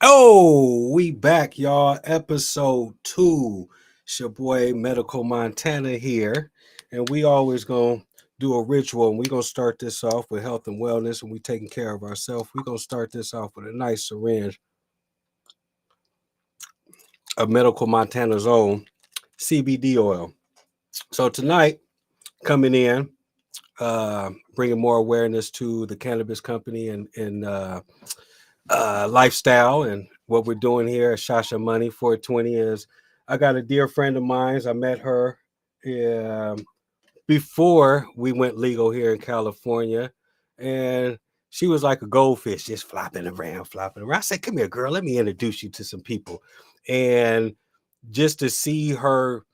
Oh, we back, y'all. Episode 2. It's your boy Medical Montana here. And we always gonna do a ritual, and we gonna start this off with health and wellness, and we taking care of ourselves. We gonna start this off with a nice syringe of Medical Montana's own CBD oil. So tonight, coming in, bringing more awareness to the cannabis company and lifestyle, and what we're doing here at Shashemonie420 is I got a dear friend of mine. I met her um, before we went legal here in California, and she was like a goldfish, just flopping around, flopping around. I said, "Come here, girl. Let me introduce you to some people." And just to see her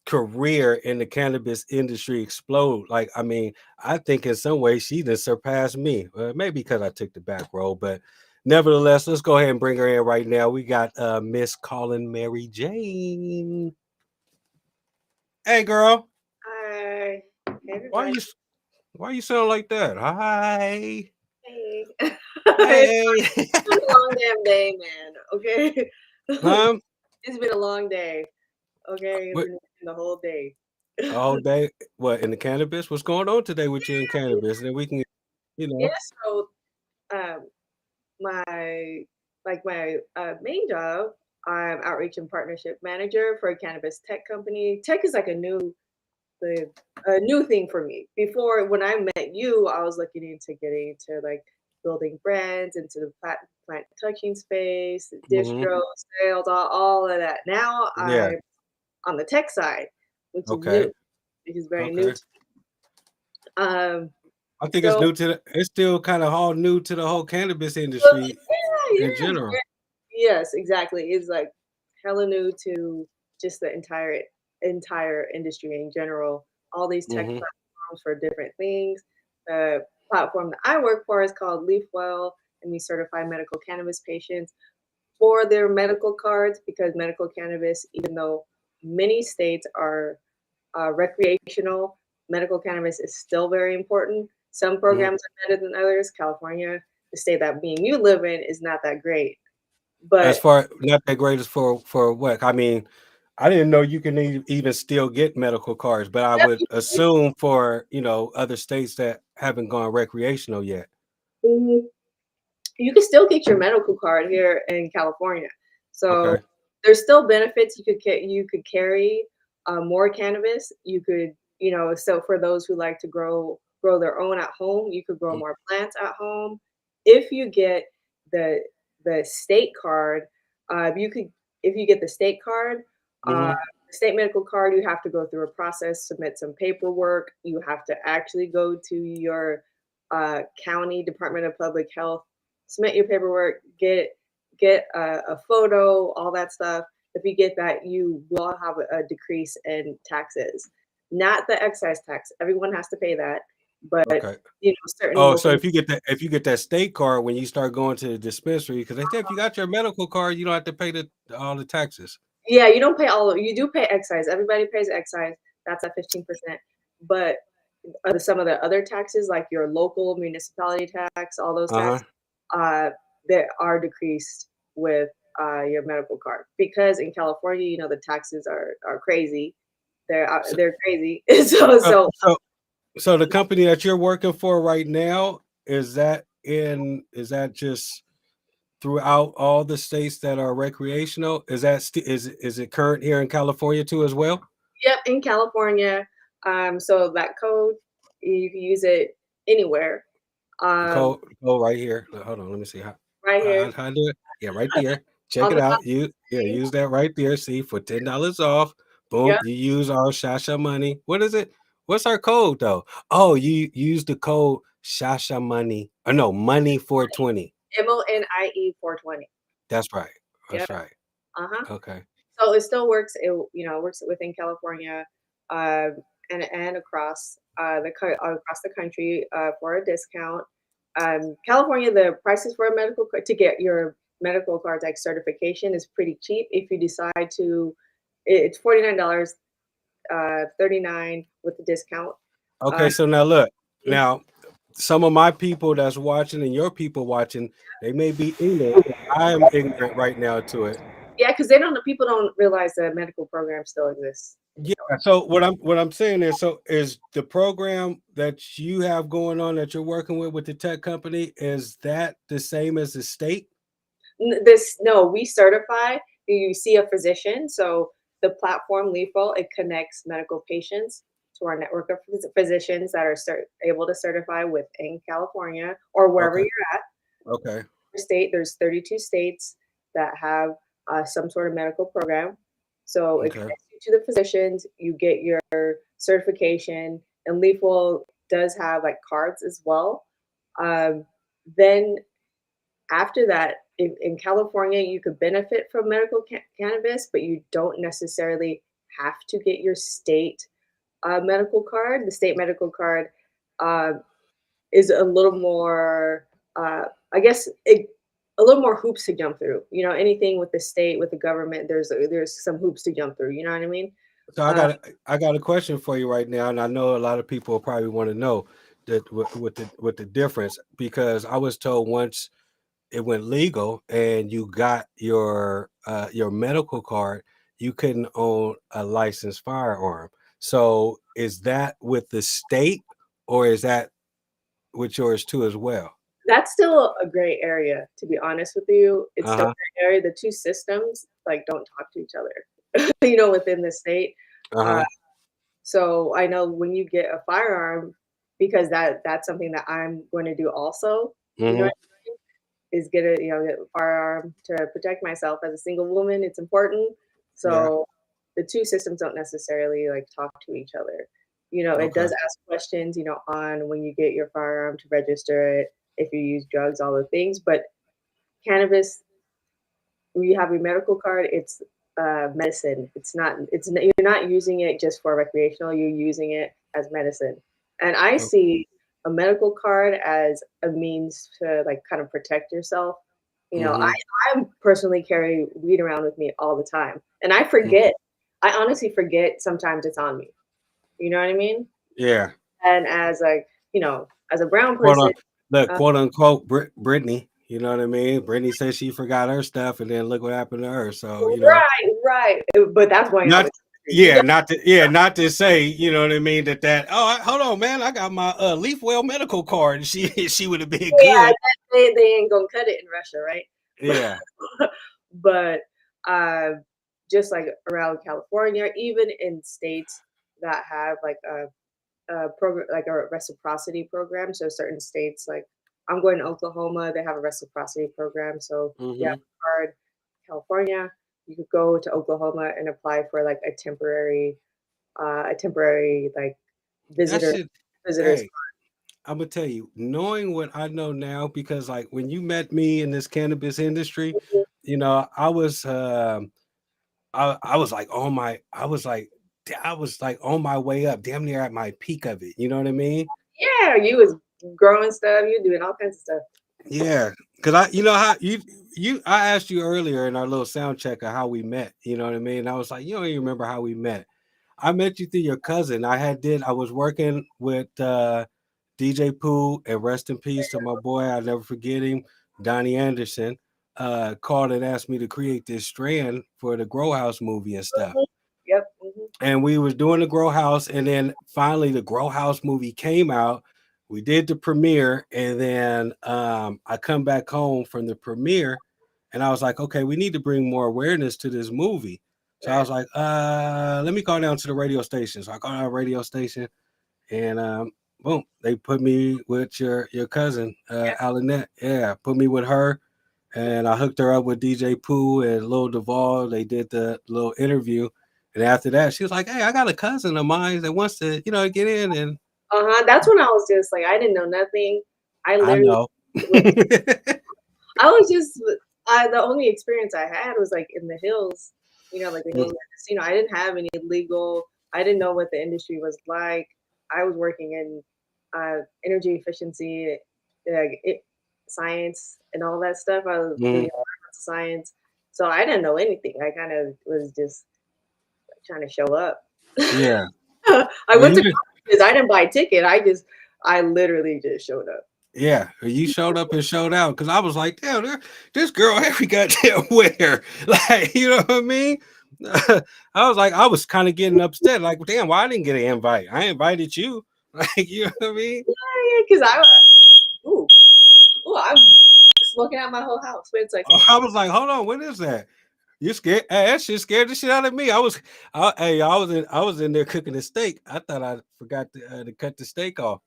career in the cannabis industry explode. Like, I mean, I think in some ways she done surpassed me. Maybe because I took the back row, but nevertheless, let's go ahead and bring her in right now. We got Miss Colin Mary Jane. Hey, girl. Hi, Why everybody. you why you sound like that? Hi. Hey. Hey. It's been a long damn day, man. Okay. Huh? It's been a long day. Okay. It's What been the whole day. all day? What in the cannabis? What's going on today with you in cannabis? And then we can, you Yeah. know. So, um, my main job, I'm outreach and partnership manager for a cannabis tech company. Tech is like the a new thing for me. Before, when I met you, I was looking into getting into like building brands, into the plant touching space, Mhm. distro sales, all of that. Now Yeah. I'm on the tech side, which is Okay. new, which is very new Okay. to me. I think it's So new to it's still kind of all new to the whole cannabis industry yeah, in yeah, general. yes, exactly. It's like hella new to just the entire industry in general. All these tech Hmm. platforms for different things. The platform that I work for is called LeafWell, and we certify medical cannabis patients for their medical cards because medical cannabis, even though many states are recreational, medical cannabis is still very important. Some Hmm. programs are better than others. California, the state that me and you live in, is not that great. But As far not that great as for what I mean, I didn't know you can even still get medical cards, but I would assume for other states that haven't gone recreational yet. mhm, you can still get your medical card here in California. So Okay. there's still benefits. You could carry more cannabis. You could, so for those who like to grow their own at home, you could grow more plants at home. If you get the the state card, you could if you get the state card, uh, Mm-hmm. the state medical card, you have to go through a process, submit some paperwork. You have to actually go to your county Department of Public Health, submit your paperwork, get a photo, all that stuff. If you get that, you will have a decrease in taxes, not the excise tax. Everyone has to pay that, but Okay. certain Oh, so local. if you get that state card when you start going to the dispensary, because they say if you got your medical card, you don't have to pay all the taxes. Yeah, you don't pay all of. You do pay excise. Everybody pays excise. That's at 15%. But some of the other taxes, like your local municipality tax, all those Uh-huh. taxes, uh, that are decreased with your medical card. Because in California, the taxes are crazy. So, They're crazy. so so, so so So the company that you're working for right now, is that just throughout all the states that are recreational? Is it current here in California too as well? yep, in California. So that code, you can use it anywhere. The Um, code right here. Hold on, let me see right here how I do it. Yeah, right there. Check on it the top out. of the screen. Use that right there. See, for $10 off. Boom. Yep. You use our Shasha money. What is it? What's our code though? Oh, you use the code Shasha money. Or no, money 420. MONIE 420. That's right. Yep. That's right. Uh-huh. Okay. So it still works. It works within California, uh, and across across the country for a discount. California, the prices for a to get your medical card like certification is pretty cheap. If you decide to, it's $49, 39 with the discount. Uh, Okay, so now look. Now, some of my people that's watching and your people watching, they may be ignorant. I am ignorant right now to it. Yeah, because they don't know. People don't realize that medical program still exists. Yeah. So what I'm saying is, so is the program that you have going on that you're working with the tech company, is that the same as the state? This no, we certify. You see a physician, so the platform Lethal, it connects medical patients to our network of physicians that are able to certify within California or wherever Okay. you're at. Okay. State, there's 32 states that have some sort of medical program. So it Okay. connects you to the physicians. You get your certification, and Lethal does have like cards as well. Um, then after that, in California, you could benefit from medical cannabis, but you don't necessarily have to get your state medical card. The state medical card uh, is a little more, I guess, a little more hoops to jump through. You know, anything with the state, with the government, there's some hoops to jump through. You know what I mean? So Uh, I got a question for you right now, and I know a lot of people probably want to know that with the difference, because I was told once it went legal and you got your medical card, you couldn't own a licensed firearm. So is that with the state, or is that with yours too as well? that's still a gray area, to be honest with you. It's still a Uh-huh. gray area. The two systems like don't talk to each other. You know, within the state. Uh, Uh-huh. so I know when you get a firearm, because that's something that I'm going to do also. You know, Mm-hmm. is get get a firearm to protect myself as a single woman. It's important. Yeah. So the two systems don't necessarily like talk to each other. You know, it Okay. does ask questions, on when you get your firearm to register it, if you use drugs, all the things. But cannabis, when you have your medical card, it's medicine. It's not. You're not using it just for recreational. You're using it as medicine. And I Oh, see a medical card as a means to like kind of protect yourself. You know, mm-hmm. I personally carry weed around with me all the time, and I Mm. forget. I honestly forget sometimes it's on me. You know what I mean? Yeah. And as like as a brown Quote person, on Look, uh, quote unquote Brittany. You know what I mean? Brittany said she forgot her stuff, and then look what happened to her. So right. But that's going out not with you got not to say, you know what I mean, hold on, man, I got my Leaf Well medical card. She would have been yeah, good. they ain't gonna cut it in Russia, right? Yeah. But uh, just like around California, even in states that have like a program, like a reciprocity program. So certain states, like I'm going to Oklahoma, they have a reciprocity program. So yeah, Hmm. card California, you could go to Oklahoma and apply for like a temporary like That visitor shit. visitors. Hey, I'm gonna tell you, knowing what I know now, because like when you met me in this cannabis industry, I was I was like on my I was like on my way up, damn near at my peak of it. You know what I mean? Yeah, you was growing stuff, you doing all kinds of stuff. Yeah, because I, you know how I asked you earlier in our little sound check of how we met. You know what I mean? And I was like, you don't even remember how we met. I met you through your cousin. I was working with DJ Pooh, and rest in peace to my boy. I'll never forget him, Donnie Anderson. Called and asked me to create this strand for the Grow House movie and stuff. Mhm. Yep. Hmm. And we was doing the Grow House, and then finally the Grow House movie came out. We did the premiere, and then I come back home from the premiere, and I was like, okay, we need to bring more awareness to this movie. So I Right. was like, let me call down to the radio station. So I called out a radio station, and boom, they put me with your cousin, Alanette. Yeah, put me with her, and I hooked her up with DJ Pooh and Lil Duval. They did the little interview, and after that, she was like, "Hey, I got a cousin of mine that wants to, get in." And That's when I was just like, I didn't know nothing. I I literally know. was. I was just. The only experience I had was like in the hills. Like the hills of the casino. I didn't have any legal. I didn't know what the industry was like. I was working in energy efficiency, like science, and all that stuff. I was doing Mhm. science, so I didn't know anything. I kind of was just trying to show up. Yeah. I Well, went to colleges. I didn't buy a ticket. I just I literally just showed up. Yeah, you showed up and showed out because I was like, damn, this girl every goddamn where, like, you know what I mean? I was like, I was kind of getting upset, like, damn, why I didn't get an invite? I invited you, like, you know what I mean? Yeah, because ooh, I'm smoking out my whole house. Wait a second. I was like, hold on, what is that? You scared? Hey, that shit scared the shit out of me. I was in there cooking the steak. I thought I forgot to cut the steak off,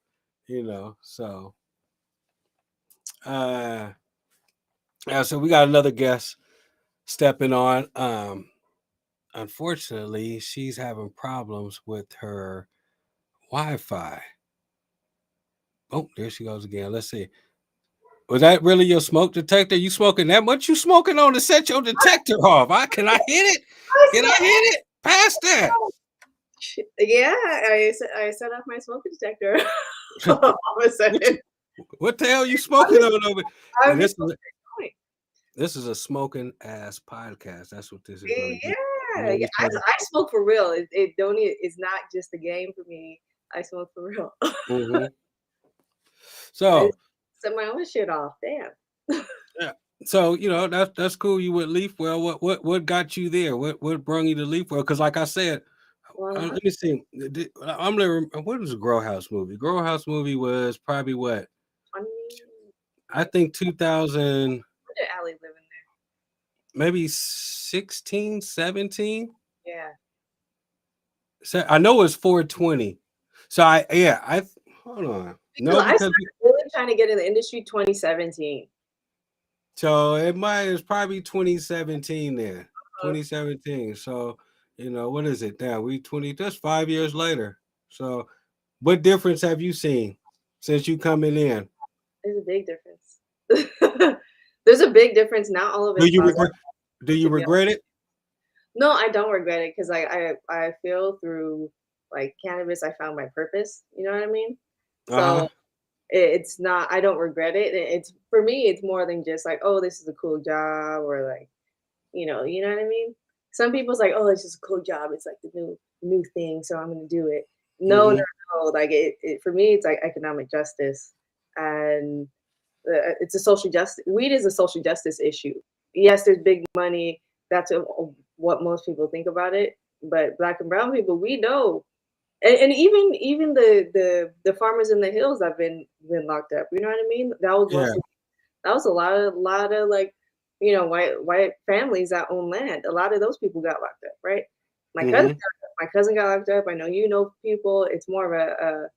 you know. So, uh, yeah. So we got another guest stepping on. Unfortunately, she's having problems with her Wi-Fi. Oh, there she goes again. Let's see. Was that really your smoke detector? You smoking that much? You smoking on to set your detector off? Can I hit it? Can I hit it? Past that. Yeah, I set off my smoke detector. All of a sudden, What the hell you smoking on over? I'm And just this is a smoking ass podcast. That's what this is going to be. yeah, yeah. I smoke for real. It's not just a game for me. I smoke for real. Mm-hmm. I So set my own shit off. Damn. yeah. So you know that's cool. You with Leaf Well. What got you there? What brought you to Leaf Well? Because like I said, let me see. I'm never. What was the Grow House movie? Grow House movie was probably what? 20. I think 2000, Where did Allie live in maybe 16, 17. there? Yeah. So I know it's 420. So I hold on. Because No, I because started really trying to get in the industry 2017. so it's probably 2017 then. 2017. So, you know, what is it now? That's 5 years later. So what difference have you seen since you coming in? There's a big difference. There's a big difference. Not all of Do it's you positive, regret do you to be honest. regret it? No, I don't regret it because I feel through like cannabis, I found my purpose. You know what I mean? Uh-huh. So it's not. I don't regret it. It's for me. It's more than just like, oh, this is a cool job, or like, you know what I mean. Some people's like, oh, it's just a cool job. It's like the new thing, so I'm gonna do it. No, no, Mm-hmm. no. Like it for me, it's like economic justice, and it's a social justice. Weed is a social justice issue. Yes, there's big money. That's what most people think about it. But black and brown people, we know, and even the farmers in the hills have been locked up. You know what I mean? Yeah. That was a lot of like, white families that own land. A lot of those people got locked up, right? Mm-hmm. My cousin got locked up. I know people. It's more of a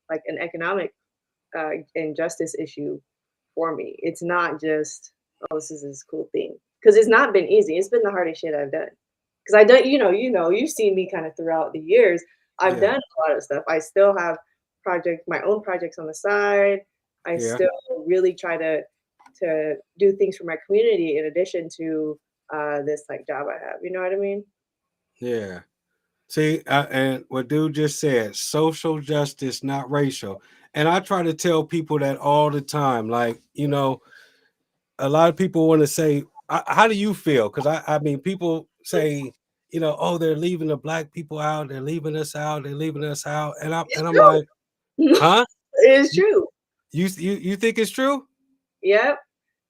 like an economic injustice issue for me. It's not just, oh, this is this cool thing, because it's not been easy. It's been the hardest shit I've done. Because I don't, you've seen me kind of throughout the years. I've Yeah. done a lot of stuff. I still have my own projects on the side. I Yeah. still really try to do things for my community in addition to this like job I have. You know what I mean? Yeah. See, and what dude just said, social justice, not racial. And I try to tell people that all the time. Like, you know, a lot of people want to say, how do you feel? Because I mean, people say, you know, oh, they're leaving the black people out, they're leaving us out, they're leaving us out, It's and I'm true. like, huh? It is You true. you think it's true? Yep.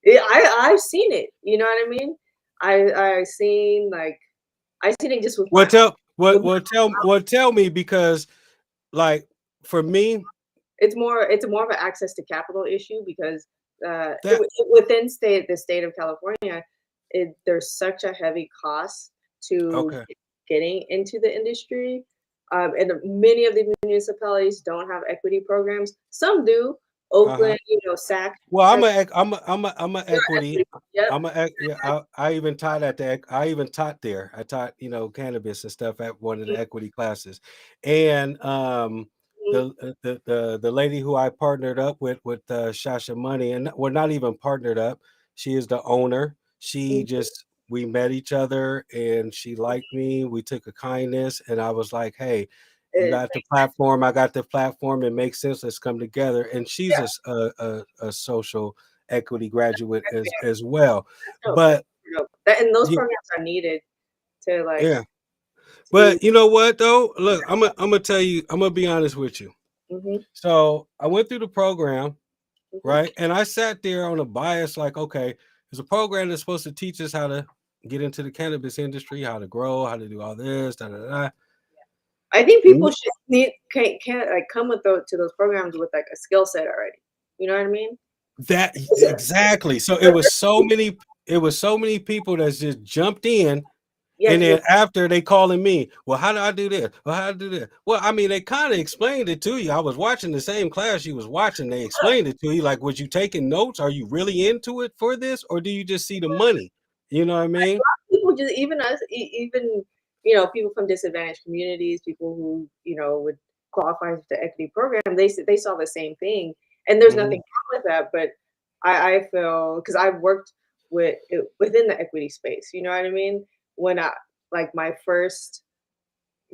Yeah, I've seen it. You know what I mean? I've seen like I seen it just with Well, with my tell me because like for me it's more of an access to capital issue because that within the state of California, there's such a heavy cost to okay. getting into the industry, and many of the municipalities don't have equity programs. Some do. Uh-huh. Oakland, SAC Well, has I'm a their equity. equity. Yep. I even taught at I even taught there. I taught, you know, cannabis and stuff at one of the Mhm, equity classes. And mhm, the lady who I partnered up with Shashemonie, and we're not even partnered up. She is the owner. She mhm. just we met each other and she liked me. We took a kindness and I was like, "Hey, you It got the platform, I got the platform, it makes sense, let's come together." And she's Yeah, a social equity graduate yeah, as well. that's dope. That's But super dope. And those yeah, programs are needed to like yeah. to be But you know what though? Look, I'm gonna tell you, I'm gonna be honest with you. Mm-hmm. So I went through the program, Mm-hmm. right? And I sat there on a bias, like, okay, there's a program that's supposed to teach us how to get into the cannabis industry, how to grow, how to do all this, da da da. I think people should need can't like come with those to those programs with like a skill set already. You know what I mean? That It's exactly. So it was so many people that just jumped in. yeah, And to the then after they calling me, well, how do I do this? Well, how do I do this? Well, I mean, they kind of explained it to you. I was watching the same class you was watching. They explained it to you. Like, was you taking notes? Are you really into it for this? Or do you just see the money? You know what I mean? people just even us even people from disadvantaged communities, people who would qualify for the equity program, they saw the same thing, and there's Mm-hmm. nothing wrong with that. But I feel because I've worked within the equity space, you know what I mean. When I like my first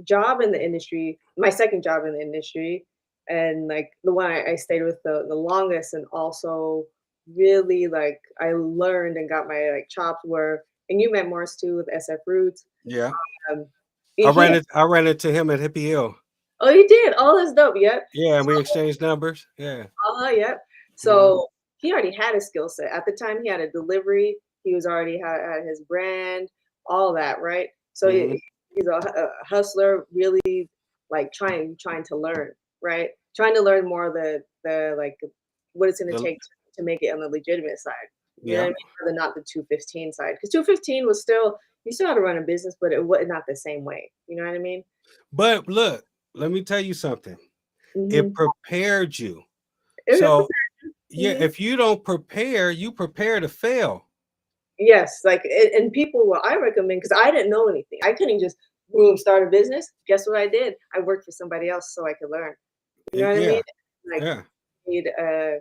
job in the industry, my second job in the industry, and like the one I stayed with the longest, and also really like I learned and got my like chops were, and you met Morris too with SF Roots. Yeah. Um, I he ran had, it. I ran into him at Hippie Hill. oh, you did. Oh, that's dope. Yep. Yeah, and we exchanged numbers. Yeah. Yep. Mm-hmm. So he already had a skill set at the time. He had a delivery. He was already had his brand, all that, right? So Mm-hmm. he's a hustler, really like trying to learn, right? Trying to learn more of the like what it's going to The, take to make it on the legitimate side. You know what I yeah. mean? Rather not the 215 side, because 215 was still you still had to run a business, but it was not the same way. You know what I mean? But look, let me tell you something. It Mm-hmm. prepared you. It, So yeah, mhm. if you don't prepare, you prepare to fail. Yes, like and people what I recommend because I didn't know anything. I couldn't just boom start a business. Guess what I did? I worked for somebody else so I could learn. You know what I mean? Yeah. Like Yeah. made a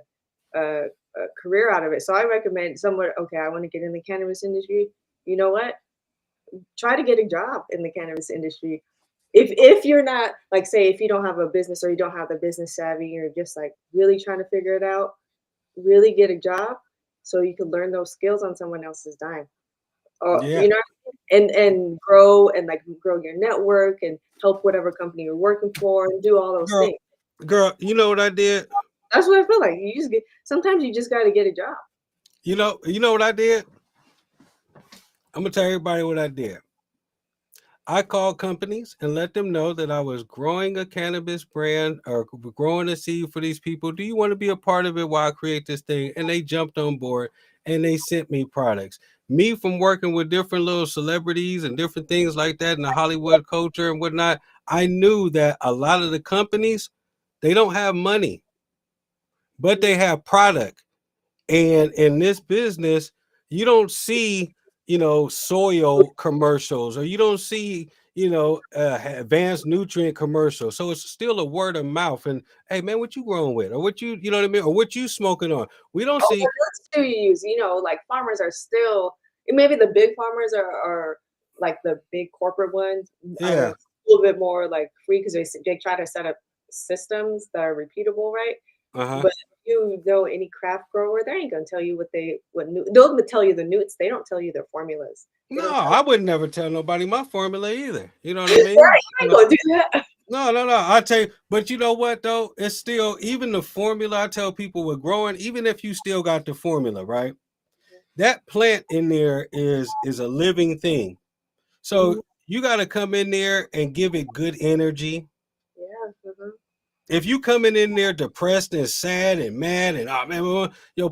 career out of it. So I recommend someone. Okay, I want to get in the cannabis industry. You know what? Try to get a job in the cannabis industry. If you're not like say if you don't have a business or you don't have the business savvy, you're just like really trying to figure it out. Really get a job so you can learn those skills on someone else's dime. Or Yeah. and grow and like grow your network and help whatever company you're working for and do all those Girl, things. girl, you know what I did? That's what I feel like. You just get sometimes you just got to get a job. You know what I did? I'm gonna tell everybody what I did. I called companies and let them know that I was growing a cannabis brand or growing a seed for these people. Do you want to be a part of it while I create this thing? And they jumped on board and they sent me products. Me from working with different little celebrities and different things like that in the Hollywood culture and whatnot, I knew that a lot of the companies, they don't have money, but Mhm. they have product. And in this business, you don't see, soil commercials or you don't see, advanced nutrient commercials. So it's still a word of mouth. And hey, man, what you growing with, or what you know what I mean, or what you smoking on? We don't Oh, what see. else do you use? Like farmers are still maybe the big farmers are like the big corporate ones are Yeah. a little bit more like free because they try to set up systems that are repeatable, right? Uh huh. But if you know any craft grower, they ain't gonna tell you they'll tell you the newts. They don't tell you their formulas. They No, don't tell I would never tell nobody my formula either. You know what I you. mean? Right, you ain't gonna do that. No, no, no. I tell you, but you know what though? It's still even the formula. I tell people we're growing, even if you still got the formula, right? That plant in there is a living thing. So Mhm. you got to come in there and give it good energy. Yeah. Mhm. If you coming in there depressed and sad and mad and oh man, you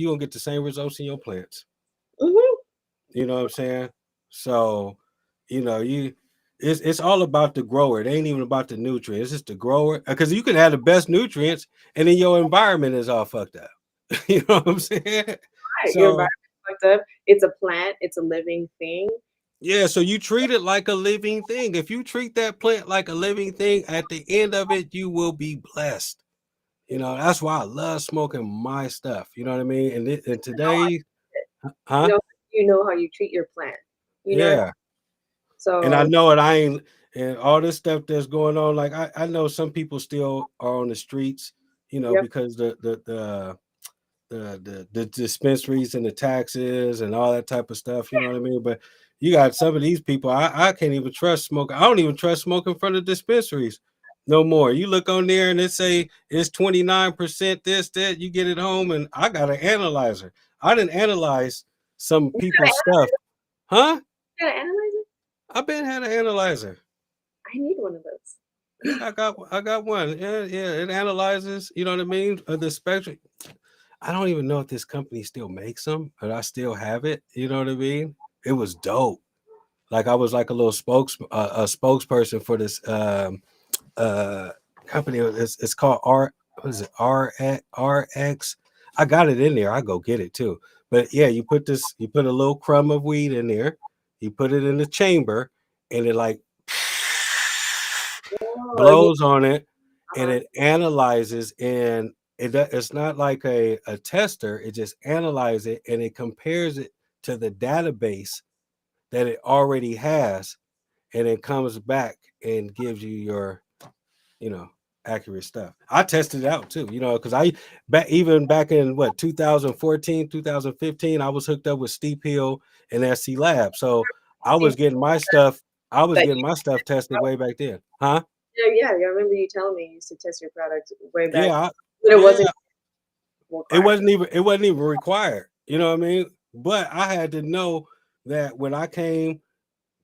gonna get the same results in your plants. Mhm. You know what I'm saying? So, you it's all about the grower. It ain't even about the nutrients. It's just the grower because you can have the best nutrients and then your environment is all fucked up. You know what I'm saying? Right. Your environment So fucked up. It's a plant. It's a living thing. yeah, so you treat it like a living thing. If you treat that plant like a living thing, at the end of it, you will be blessed. Mhm. That's why I love smoking my stuff. You know what I mean? And Know how today, you huh? know you know how you treat your plant. You know. Yeah. And I So know it. I ain't, and all this stuff that's going on. Like I know some people still are on the streets, yep. because the dispensaries and the taxes and all that type of stuff. You know what I mean? But you got some of these people I can't even trust smoking. I don't even trust smoking from the dispensaries. No more. You look on there and it say it's 29% this, that. You get it home and I got an analyzer. I didn't analyze some You people's stuff. Huh? gotta analyze it. I've been had an analyzer. I need one of those. Yeah, I got one. Yeah, yeah. It analyzes, you know what I mean? The spectrum. I don't even know if this company still makes them, but I still have it. You know what I mean? It was dope. Like I was like a little a spokesperson for this uh company. It's called R. What is it? RX. I got it in there. I go get it too. But yeah, you put a little crumb of weed in there. You put it in the chamber, and it like Oh, yeah. blows on it, and Uh-huh. it analyzes, and it's not like a tester. It just analyzes it, and it compares it to the database that it already has, and it comes back and gives you your, you know, accurate stuff. I tested it out too, you know, because even back in what 2014, 2015, I was hooked up with Steep Hill and SC Lab. So I See, was getting my stuff, I was but getting my stuff tested way back then. Huh? yeah, I remember you telling me you used to test your product way back, Yeah, but it yeah. wasn't required. It wasn't even required. You know what I mean? But I had to know that when I came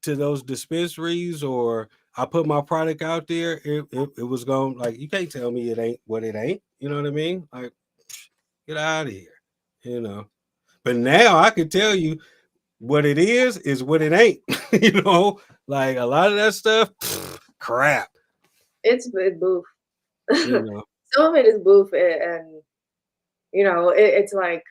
to those dispensaries or I put my product out there, it was going like you can't tell me it ain't what it ain't. You know what I mean? Like get out of here. You know. But now I can tell you what it is what it ain't. You know, like a lot of that stuff, crap. It's boof. You know. Some of it is boof, and it's like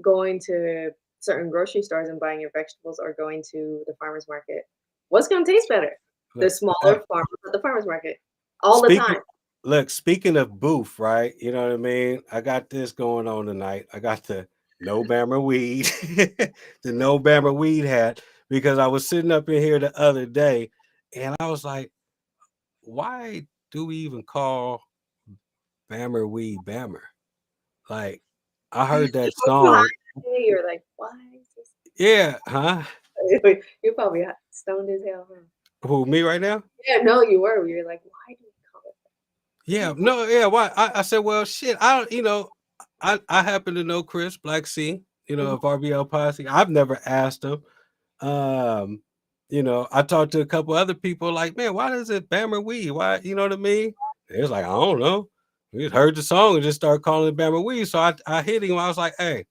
going to certain grocery stores and buying your vegetables or going to the farmer's market. What's gonna taste better? The Look, smaller farmers at the farmer's market all the speaking time. look, speaking of booth, right? You know what I mean? I got this going on tonight. I got the no bammer weed, the no bammer weed hat, because I was sitting up in here the other day and I was like, why do we even call bammer weed bammer? Like, I heard that You high song. today, you're like, why is this? Yeah, huh? You're probably stoned as hell, huh? Who, me right now? Yeah, no, you were. You were like, why do we call it Yeah, that? no, yeah. Why? I said, well, shit. I don't, I happen to know Chris Black C, Mhm. of RBL Posse. I've never asked him. Um, I talked to a couple other people like, man, why does it Bammer Weed? Why, you know what I mean? It was like, I don't know. We just heard the song and just started calling it Bammer Weed. So I hit him. I was like, hey,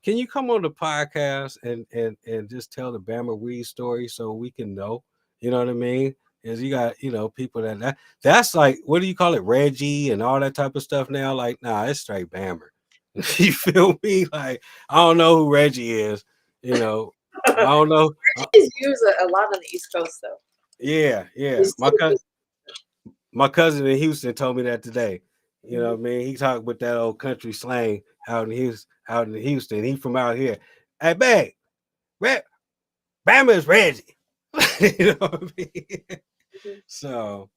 can you come on the podcast and just tell the Bammer Weed story so we can know? You know what I mean? Is you got, people that's like, what do you call it, Reggie and all that type of stuff now? Like, nah, it's straight Bammer. You feel me? Like, I don't know who Reggie is. You know, I don't know. Is used a lot on the East Coast, though. Yeah, yeah. It's still used. My cousin in Houston told me that today. You know Mhm. what I mean? He talked with that old country slang out in Houston. He from out here. Hey, babe, Bama is Reggie. You know what I mean? Mhm. So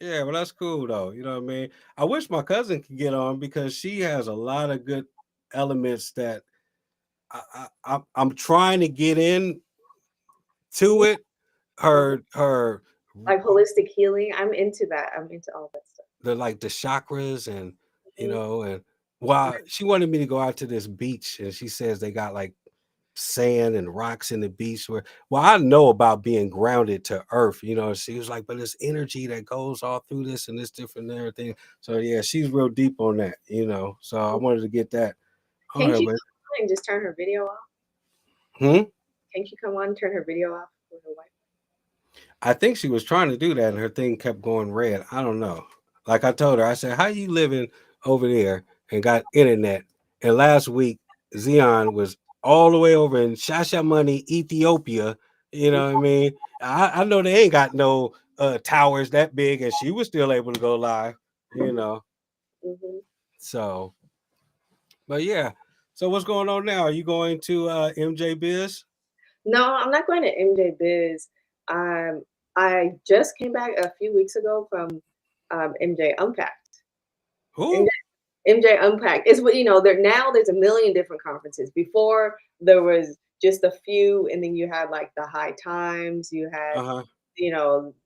yeah, well that's cool though. You know what I mean? I wish my cousin could get on because she has a lot of good elements that I'm trying to get in to Yeah, it. Her like holistic healing. I'm into that. I'm into all that stuff. the like the chakras and Mhm. and while she wanted me to go out to this beach and she says they got like sand and rocks in the beach where well I know about being grounded to earth, she was like, but there's energy that goes all through this and this different and everything. So yeah, she's real deep on that, so I wanted to get that on Can't her. you But come on and just turn her video off? hmm? Can't you come on and turn her video off with her wife? I think she was trying to do that and her thing kept going red. I don't know. Like I told her, I said, how you living over there and got internet? And last week, Zion was all the way over in Shashemonie, Ethiopia. You know what I mean? I know they ain't got no towers that big, and she was still able to go live, you know. Mm-hmm. So, but yeah. So what's going on now? Are you going to MJ Biz? No, I'm not going to MJ Biz. Um, I just came back a few weeks ago from MJ Unpacked. Who? MJ Unpacked is what there now. There's a million different conferences. Before there was just a few, and then you had like the High Times. You had Uh-huh.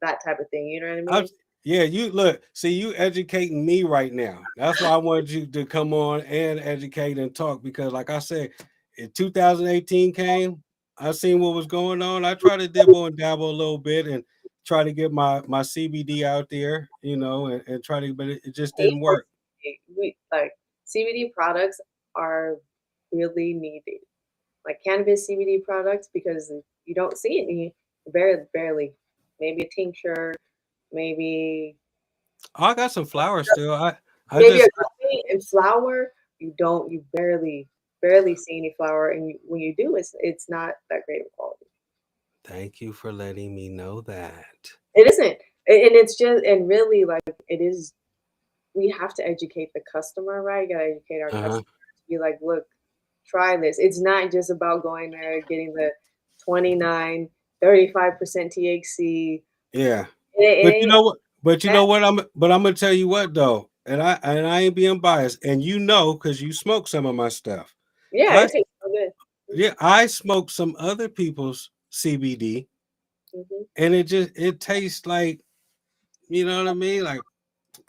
that type of thing. You know what I I've mean? Yeah, you look, see, you educating me right now. That's why I wanted you to come on and educate and talk because, like I said, in 2018 came, I seen what was going on. I tried to dibble and dabble a little bit and try to get my CBD out there, and try to, but it just Pay didn't for work. CBD. We like CBD products are really needed. Like cannabis CBD products because you don't see it any barely. Maybe a tincture, maybe Oh, I got some flowers still. I maybe a just gummy and flour. You barely see any flour, and when you do, it's not that great of quality. thank you for letting me know that. It isn't, and it's just and really like it is. We have to educate the customer, right? You gotta educate our Uh-huh. customers. Be like, look, try this. It's not just about going there getting the 29, 35% THC. Yeah. It But you ain't know what? But you that. know what? I'm gonna tell you what though, and I ain't being biased, and because you smoke some of my stuff. Yeah, I it tastes so good. Yeah, I smoke some other people's CBD, Mm-hmm. and it tastes like you know what I mean, like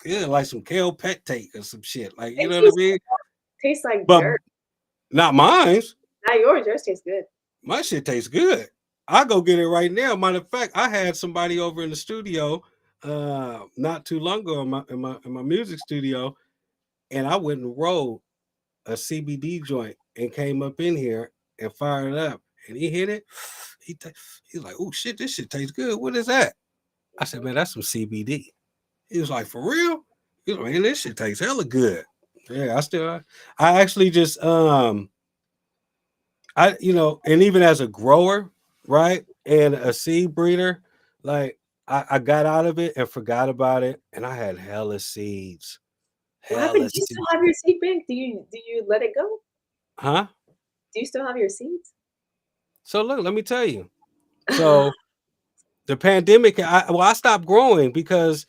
yeah, like some kale pectate or some shit, like you It know what I tastes, mean. tastes like But dirt. not mine's. Not yours. Yours tastes good. My shit tastes good. I go get it right now. Matter of fact, I had somebody over in the studio not too long ago in my music studio, and I went and rolled a CBD joint and came up in here and fired it up, and he hit it. He's like, "Oh shit, this shit tastes good. What is that?" I said, Hmm. "Man, that's some CBD." He was like, "For real?" He was like, "Man, this shit tastes hella good." Yeah, I actually just and even as a grower, right, and a seed breeder, like I got out of it and forgot about it, and I had hella seeds, What happened? hella Do you still seeds, have your seed bank? Do you let it go? huh? Do you still have your seeds? So look, let me tell you. So the pandemic, I stopped growing because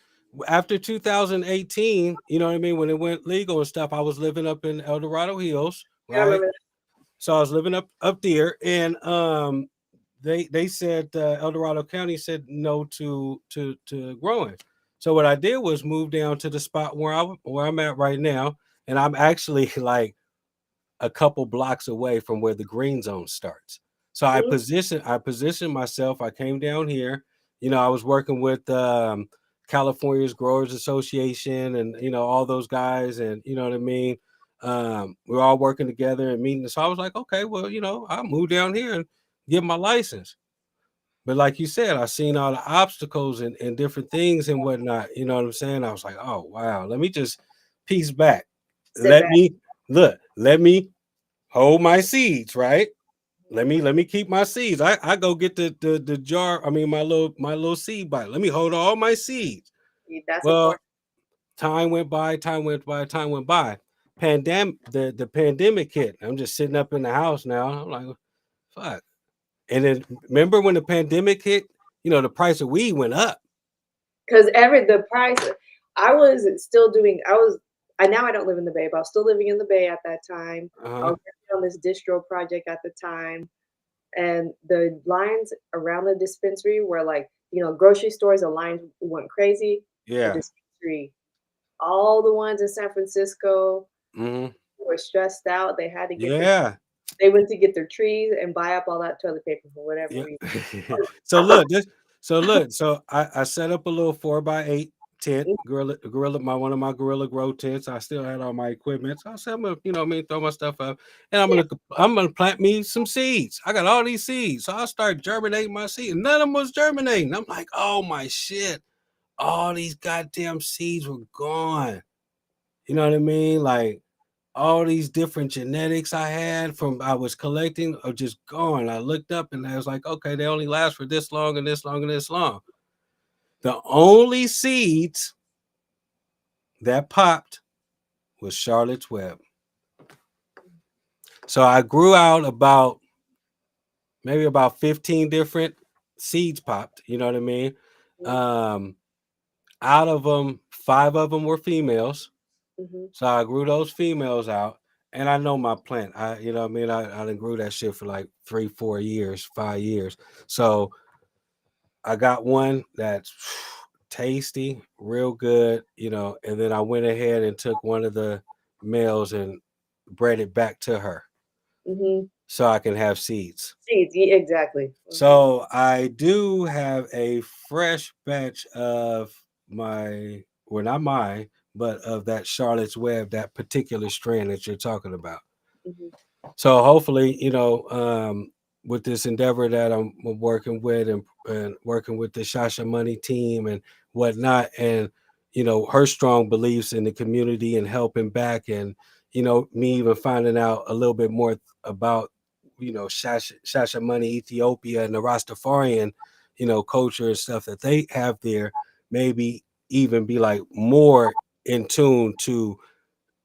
after 2018, you know what I mean, when it went legal and stuff, I was living up in El Dorado Hills, Yeah, I right? remember So I was living up there, and they said El Dorado County said no to growing. So what I did was move down to the spot where I'm at right now, and I'm actually like a couple blocks away from where the green zone starts. So that. I positioned myself. I came down here. I was working with California's Growers Association and all those guys, and you know what I mean. We're all working together and meeting. So I was like, okay, well, I'll move down here and get my license. But like you said, I seen all the obstacles and different things and whatnot. You know what I'm saying? I was like, oh wow, let me just piece back. Sit Let back. me look. Let me hold my seeds, right? Let me keep my seeds. I go get the jar. I mean my little seed bite. Let me hold all my seeds. That's Well, important. time went by, time went by, time went by. The pandemic hit. I'm just sitting up in the house now. I'm like, fuck. And then remember when the pandemic hit? The price of weed went up. Because the price, I was still doing. I now I don't live in the Bay, but I was still living in the Bay at that time. I Uh-huh. was working on this distro project at the time, and the lines around the dispensary were like, grocery stores. The lines went crazy. The Yeah. dispensary, all the ones in San Francisco Hmm. were stressed out. They had to get their. Yeah. They went to get their trees and buy up all that toilet paper for whatever Yeah. reason. so look, this so look, so I set up a little 4x8 tent, gorilla, one of my gorilla grow tents. I still had all my equipment. So I said I'm gonna, throw my stuff up and I'm Yeah, gonna I'm gonna plant me some seeds. I got all these seeds. So I start germinating my seeds. None of them was germinating. I'm like, oh my shit, all these goddamn seeds were gone. You know what I mean? Like all these different genetics I had from I was collecting are just gone. I looked up and I was like, okay, they only last for this long and this long and this long. The only seeds that popped was Charlotte's Web. So I grew out maybe about 15 different seeds popped, you know what I mean? Um, Out of them, five of them were females. mm-hmm. So I grew those females out, and I know my plant. You know what I mean. I done grew that shit for like 3, 4 years, 5 years. So I got one that's tasty, real good, you know. And then I went ahead and took one of the males and bred it back to her Mm-hmm. so I can have seeds. Seeds, yeah, exactly. Mm-hmm. So I do have a fresh batch of my, well, not mine, but of that Charlotte's Web, that particular strand that you're talking about. Mm-hmm. So hopefully, you know, with this endeavor that I'm working with and working with the Shashemonie team and whatnot, and you know, her strong beliefs in the community and helping back, and you know, me even finding out a little bit more about, you know, Shashemonie Ethiopia and the Rastafarian, you know, culture and stuff that they have there, maybe even be like more in tune to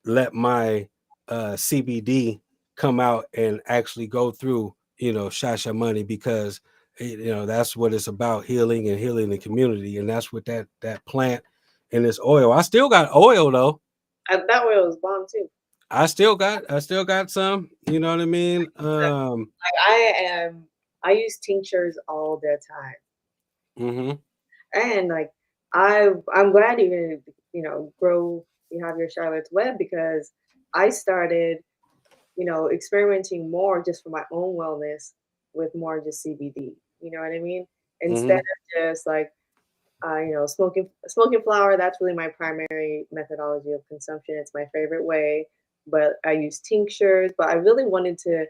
let my CBD come out and actually go through, you know, Shashemonie, because you know that's what it's about, healing and healing the community, and that's what that plant and this oil. I still got oil though. That oil is bomb too. I still got some. You know what I mean? Like I use tinctures all the time, Mm-hmm. and like I'm glad you know grow you have your Charlotte's Web because I started experimenting more just for my own wellness with more just CBD. You know what I mean? Instead Mm-hmm. of just like smoking flower. That's really my primary methodology of consumption. It's my favorite way, but I use tinctures. But I really wanted to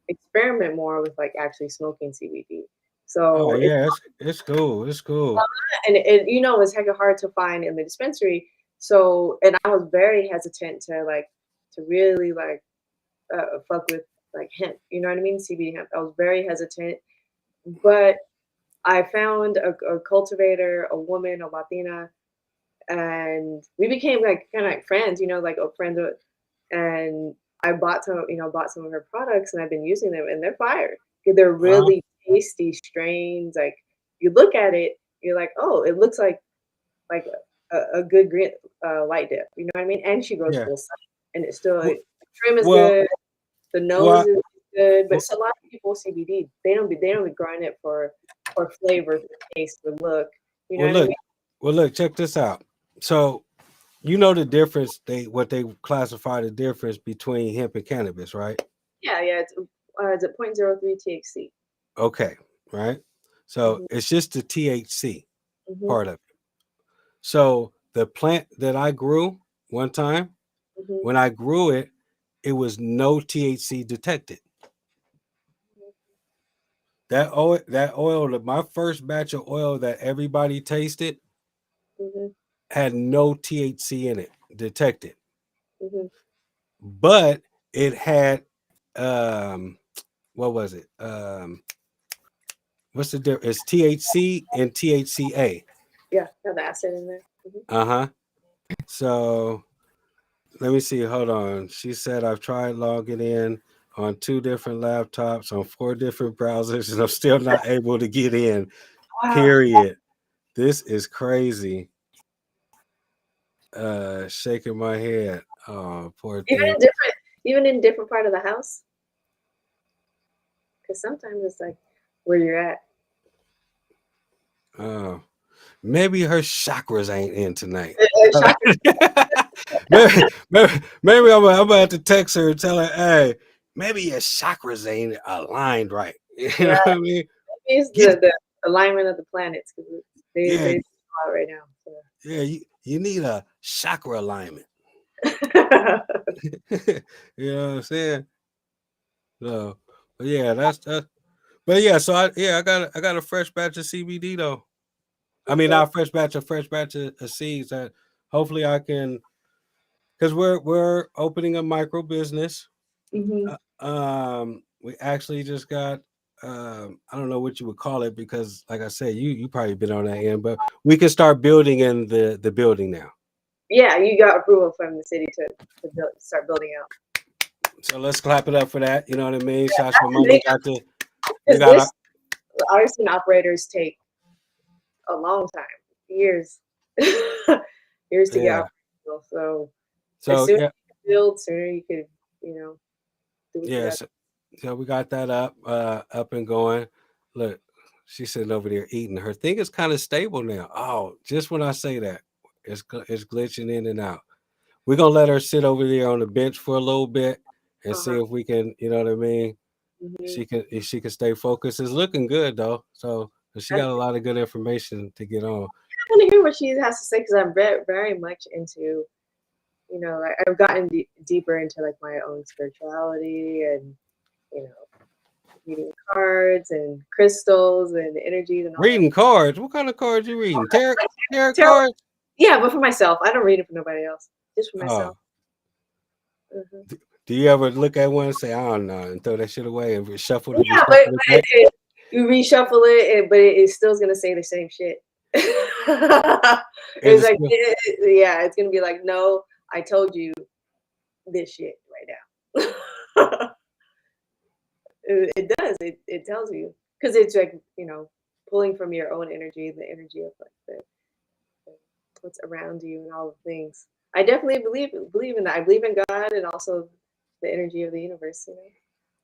experiment more with like actually smoking CBD. Oh So it's yeah, it's cool. It's cool. and it's hecka hard to find in the dispensary. So and I was very hesitant to really fuck with like hemp. You know what I mean? CBD hemp. I was very hesitant, but I found a cultivator, a woman, a Latina, and we became like kind of like friends. Like a friend. And I bought some of her products, and I've been using them, and they're fire. They're Uh-huh. really tasty strains. Like you look at it, you're like, oh, it looks like a good green light dip. You know what I mean? And she grows Yeah. full sun, and it's still W- the trim is Well, good. The nose well, is good, but well, so a lot of people CBD they don't be growing it for flavor, for taste, for look. You know well, what I look, mean? check this out. So you know the difference, what they classify the difference between hemp and cannabis, right? Yeah, yeah. It's a 0.03 THC. Okay, right. So Hmm. it's just the THC Hmm. part of it. So the plant that I grew one time, Hmm. when I grew it, it was no THC detected. That oil, my first batch of oil that everybody tasted Hmm. had no THC in it detected, Hmm. but it had what was it? What's the difference? It's THC and THCA. Yeah, have the acid in there. Hmm. Uh-huh. So let me see. Hold on. She said I've tried logging in on 2 different laptops on 4 different browsers and I'm still not able to get in. Wow. Period. This is crazy. Shaking my head. Oh, poor Even thing. in different, even in different part of the house, because sometimes it's like where you're at. Oh, maybe her chakras ain't in tonight. Chakra. maybe I'm gonna have to text her and tell her, hey, maybe your chakras ain't aligned right. You know Yeah, what I mean? it's Get the alignment of the planets because yeah, they out right now. yeah. You need a chakra alignment. So. You know what I'm saying? So, but yeah, that's. But yeah, so I got a fresh batch of CBD though. I That's mean, dope. not a fresh batch of seeds that hopefully I can, because we're opening a micro business. Hmm. We actually just got I don't know what you would call it because like I said, you probably been on that end, but we can start building in the building now. Yeah, you got approval from the city to start building out. So let's clap it up for that. You know what I mean? Shasha Money Because got the we got our this artisan operators take a long time, years, years to get yeah. operational. So as So soon as yeah, you can build, sooner you could, you know, do what you yeah. got. So we got that up and going. Look, She's sitting over there eating. Her thing is kind of stable now. Oh, just when I say that, it's glitching in and out. We're gonna let her sit over there on the bench for a little bit and see Uh-huh. if we can, you know what I mean. Hmm. If she can stay focused. It's looking good though. So she I got a lot of good information to get on. want to hear what she has to say because I'm very, very much into, like I've gotten deeper into like my own spirituality and, you know, reading cards and crystals and energies and all Reading cards. What kind of cards you reading? Tarot that. cards? Yeah, but for myself, I don't read it for nobody else, just for myself. Oh. Hmm. Do you ever look at one and say, I don't know, and throw that shit away and Yeah, reshuffle but the deck? you reshuffle it, but it still's gonna say the same shit. Is It's it like, still yeah, it's gonna be like, no, I told you this shit right now. It does. It tells you because it's like pulling from your own energy, the energy of like the what's around you and all the things. I definitely believe in that. I believe in God and also the energy of the universe.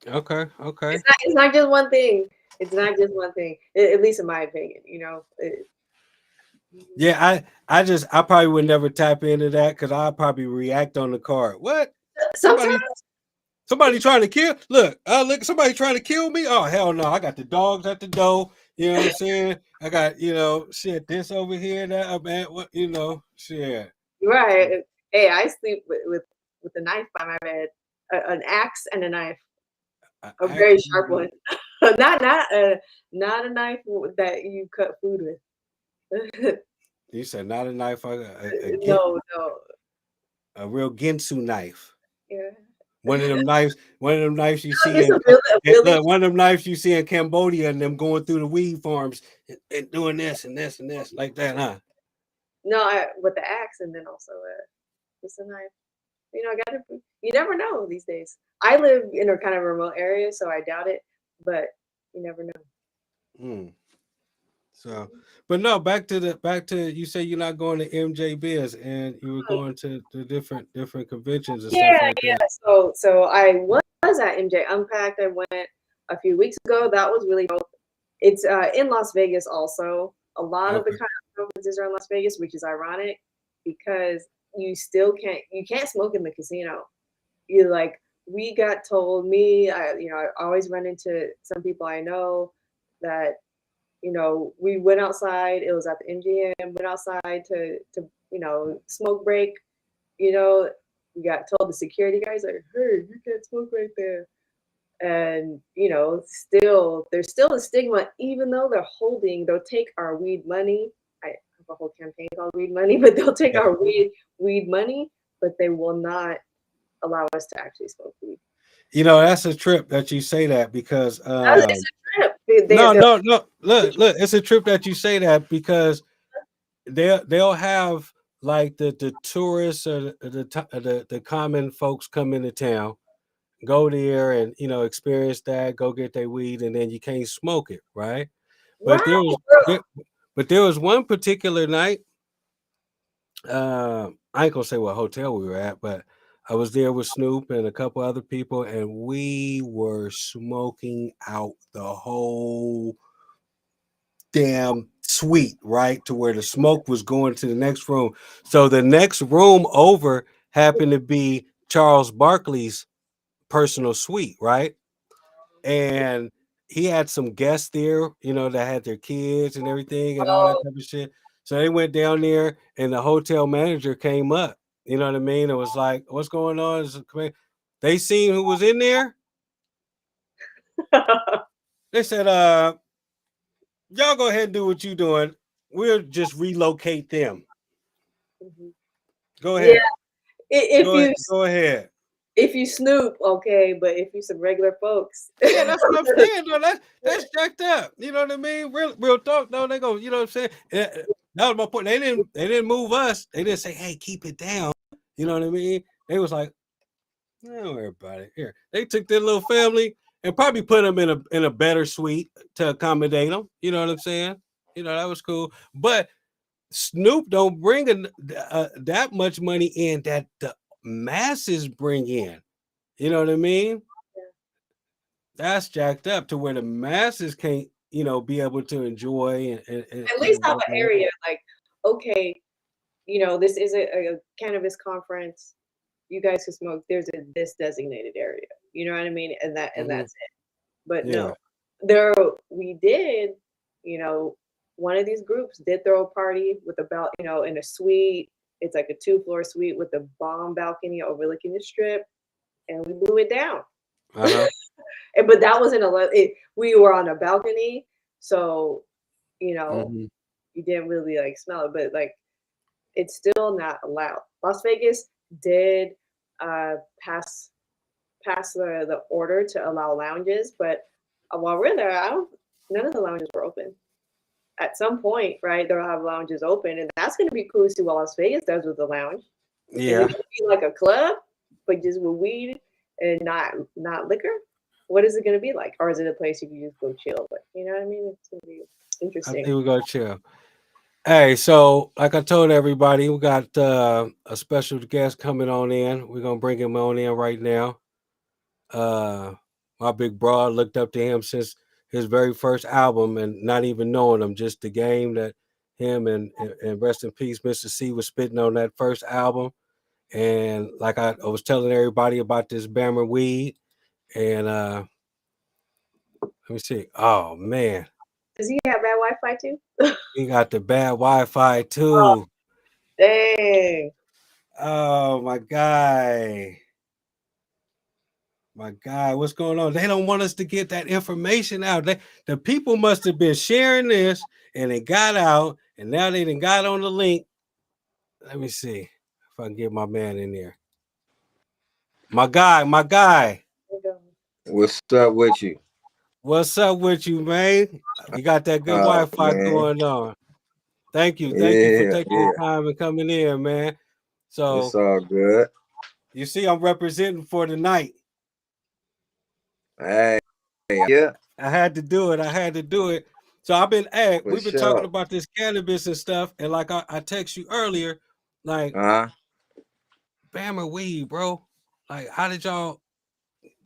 okay? Okay. It's not just one thing. It's not just one thing. At least in my opinion. Yeah, I probably would never tap into that because I'd probably react on the card. What? Somebody Sometimes, somebody trying to kill? Look, somebody trying to kill me? Oh hell no! I got the dogs at the door. You know what I'm saying? I got shit this over here that man. What shit. right? Hey, I sleep with a knife by my bed, an axe and a knife, a very sharp Actually, one. Not a knife that you cut food with. you said not a knife, No, no. a real Ginsu knife. Yeah. One of them knives you see It's in a really look, one of them knives you see in Cambodia and them going through the weed farms and doing this and this and this like that, huh? no, with the axe and then also just a knife. I got to. You never know these days. I live in a kind of remote area, so I doubt it, but you never know. Hmm. So, but no, back to you say you're not going to MJ Biz and you were going to the different conventions and stuff Yeah, like yeah. that. So I was at MJ Unpacked. I went a few weeks ago. That was really dope. It's in Las Vegas also. A lot of the Okay. kind of conferences are in Las Vegas, which is ironic because you can't smoke in the casino. You like we got told I always run into some people I know that we went outside. It was at the MGM. Went outside to smoke break. You know, we got told the security guys like, "Hey, you can't smoke right there." And still there's still a stigma, even though they'll take our weed money. I have a whole campaign called Weed Money, but they'll take Yeah. our weed money, but they will not allow us to actually smoke weed. That's a trip that you say that because It's a trip. no, They'll no, no. Look, it's a trip that you say that because they'll have like the tourists or the common folks come into town, go there and experience that, go get their weed, and then you can't smoke it, right? But right, bro. there, but there was one particular night. I ain't gonna say what hotel we were at, but I was there with Snoop and a couple other people, and we were smoking out the whole damn suite, right? To where the smoke was going to the next room. So the next room over happened to be Charles Barkley's personal suite, right? And he had some guests there, that had their kids and everything and all that Oh, type of shit. So they went down there, and the hotel manager came up. You know what I mean? It was like, "What's going on?" They seen who was in there. They said, y'all go ahead and do what you doing. We'll just relocate them. mhm. Go Yeah. ahead. If you Go ahead." if you snoop, okay, but if you some regular folks, Yeah, that's what I'm saying. No, that's jacked up. You know what I mean? Real talk. No, they go. You know what I'm saying? That was my point. They didn't move us. They didn't say, "Hey, keep it down." You know what I mean? They was like, "Don't worry about it." Here, they took their little family and probably put them in a better suite to accommodate them. You know what I'm saying? That was cool. But Snoop don't bring that much money in that the masses bring in. You know what I mean? That's jacked up to where the masses can't be able to enjoy At least have an whatnot. area like, okay, this is a cannabis conference. You guys can smoke. There's this designated area. You know what I mean? And Mhm. that's it. But Yeah. no, we did, you know, one of these groups did throw a party with about, in a suite. It's like a 2-floor suite with a bomb balcony overlooking the strip, and we blew it down. Uh-huh. But that wasn't we were on a balcony, so Mhm. you didn't really like smell it, but like it's still not allowed. Las Vegas did uh, pass the order to allow lounges, but while we're there, none of the lounges were open. At some point, right, they'll have lounges open, and that's going to be cool to see what Las Vegas does with the lounge. Is it Yeah. going to be like a club, but just with weed and not liquor? What is it going to be like, or is it a place you can just go chill? But you know what I mean? It's going to be I interesting. think we're gonna chill. Hey, so like I told everybody, we got a special guest coming on in. We're gonna bring him on in right now. Uh my big bro, looked up to him since his very first album and not even knowing him, just the game that him and rest in peace, Mr. C was spitting on that first album. And like I was telling everybody about this Bammer weed. And let me see. Oh man, Does he have bad Wi-Fi too? he got the bad Wi-Fi Oh, too. dang. Oh my guy. My God, what's going on? They don't want us to get that information out. The people must have been sharing this and it got out, and now they done got on the link. Let me see if I can get my man in there. My guy, my guy. What's up with you? What's up with you, man? You got that good Wi-Fi Man. going on. Thank you. Thank you for Yeah, taking yeah. the time and coming in, man. It's So all good. you see, I'm representing for tonight. Hey, yeah, I had to do it. I had to do it. So for we've been talking sure. about this cannabis and stuff. And like I text you earlier, like Uh-huh. Bammer weed, bro. Like,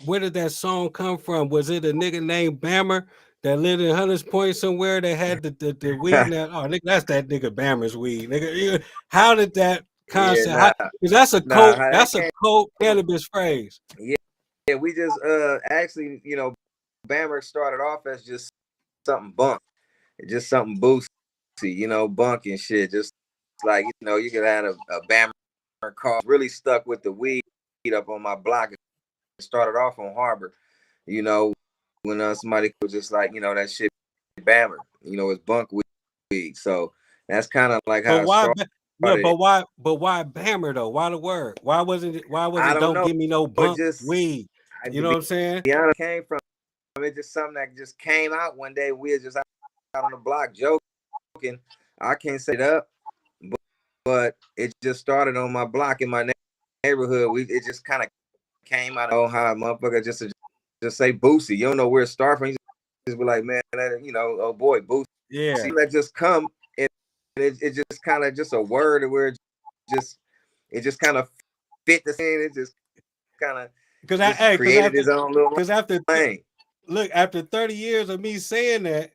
where did that song come from? Was it a nigga named Bammer that lived in Hunters Point somewhere that had the weed? Now, oh, nigga, that's that nigga Bammer's weed, nigga. How did that Yeah, concept? nah, Because how that that's a came cult from. cannabis phrase. Yeah, yeah, we just actually, Bammer started off as just something bunk, just something boosty, bunk and shit. Just like, you could have a Bammer car. Really stuck with the weed up on my block. It started off on Harbor, you know, when somebody was just like, that shit Bammer, it's bunk weed. So that's kind of like But how it why? Yeah, started. but why? But why Bammer though? Why the word? Why wasn't it? Why was I it? don't Don't know. give me no It bunk just, weed. You to know what I'm saying? be honest, came from it. Just something that just came out one day. We were just out on the block joking. I can't set it up, but it just started on my block in my neighborhood. It just kind of came out. Oh, how a motherfucker just say Boosie. You don't know where it started from. You just be like, man, oh boy, Boosie. Yeah. See that just come, and it just kind of just a word where it just kind of fit the scene. It just kind of Because just created after his own little because lane. after 30 years of me saying that,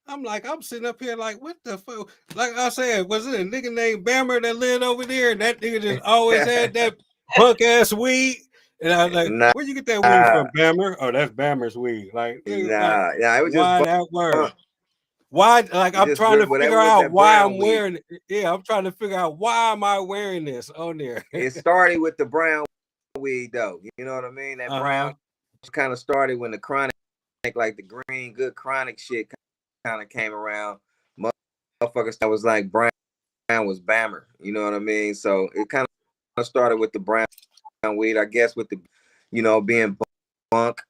I'm sitting up here like, what the fuck? Like I said, was it a nigga named Bammer that lived over there? And that nigga just always had that punk ass weed. And I was like, Nah, where you get that weed from, Bammer? Oh, that's Bammer's weed. Like, it was just why that word? bunk. Why? Like, It I'm just trying to whatever figure was out that why brown I'm weed. wearing it. Yeah, I'm trying to figure out why am I wearing this on there. It started with the brown weed though. You know what I mean? That brown kind of started when the chronic, like the green good chronic shit kind of came around. Motherfuckers that was like brown was Bammer. You know what I mean? So it kind of started with the brown weed, I guess, with the, being bunk,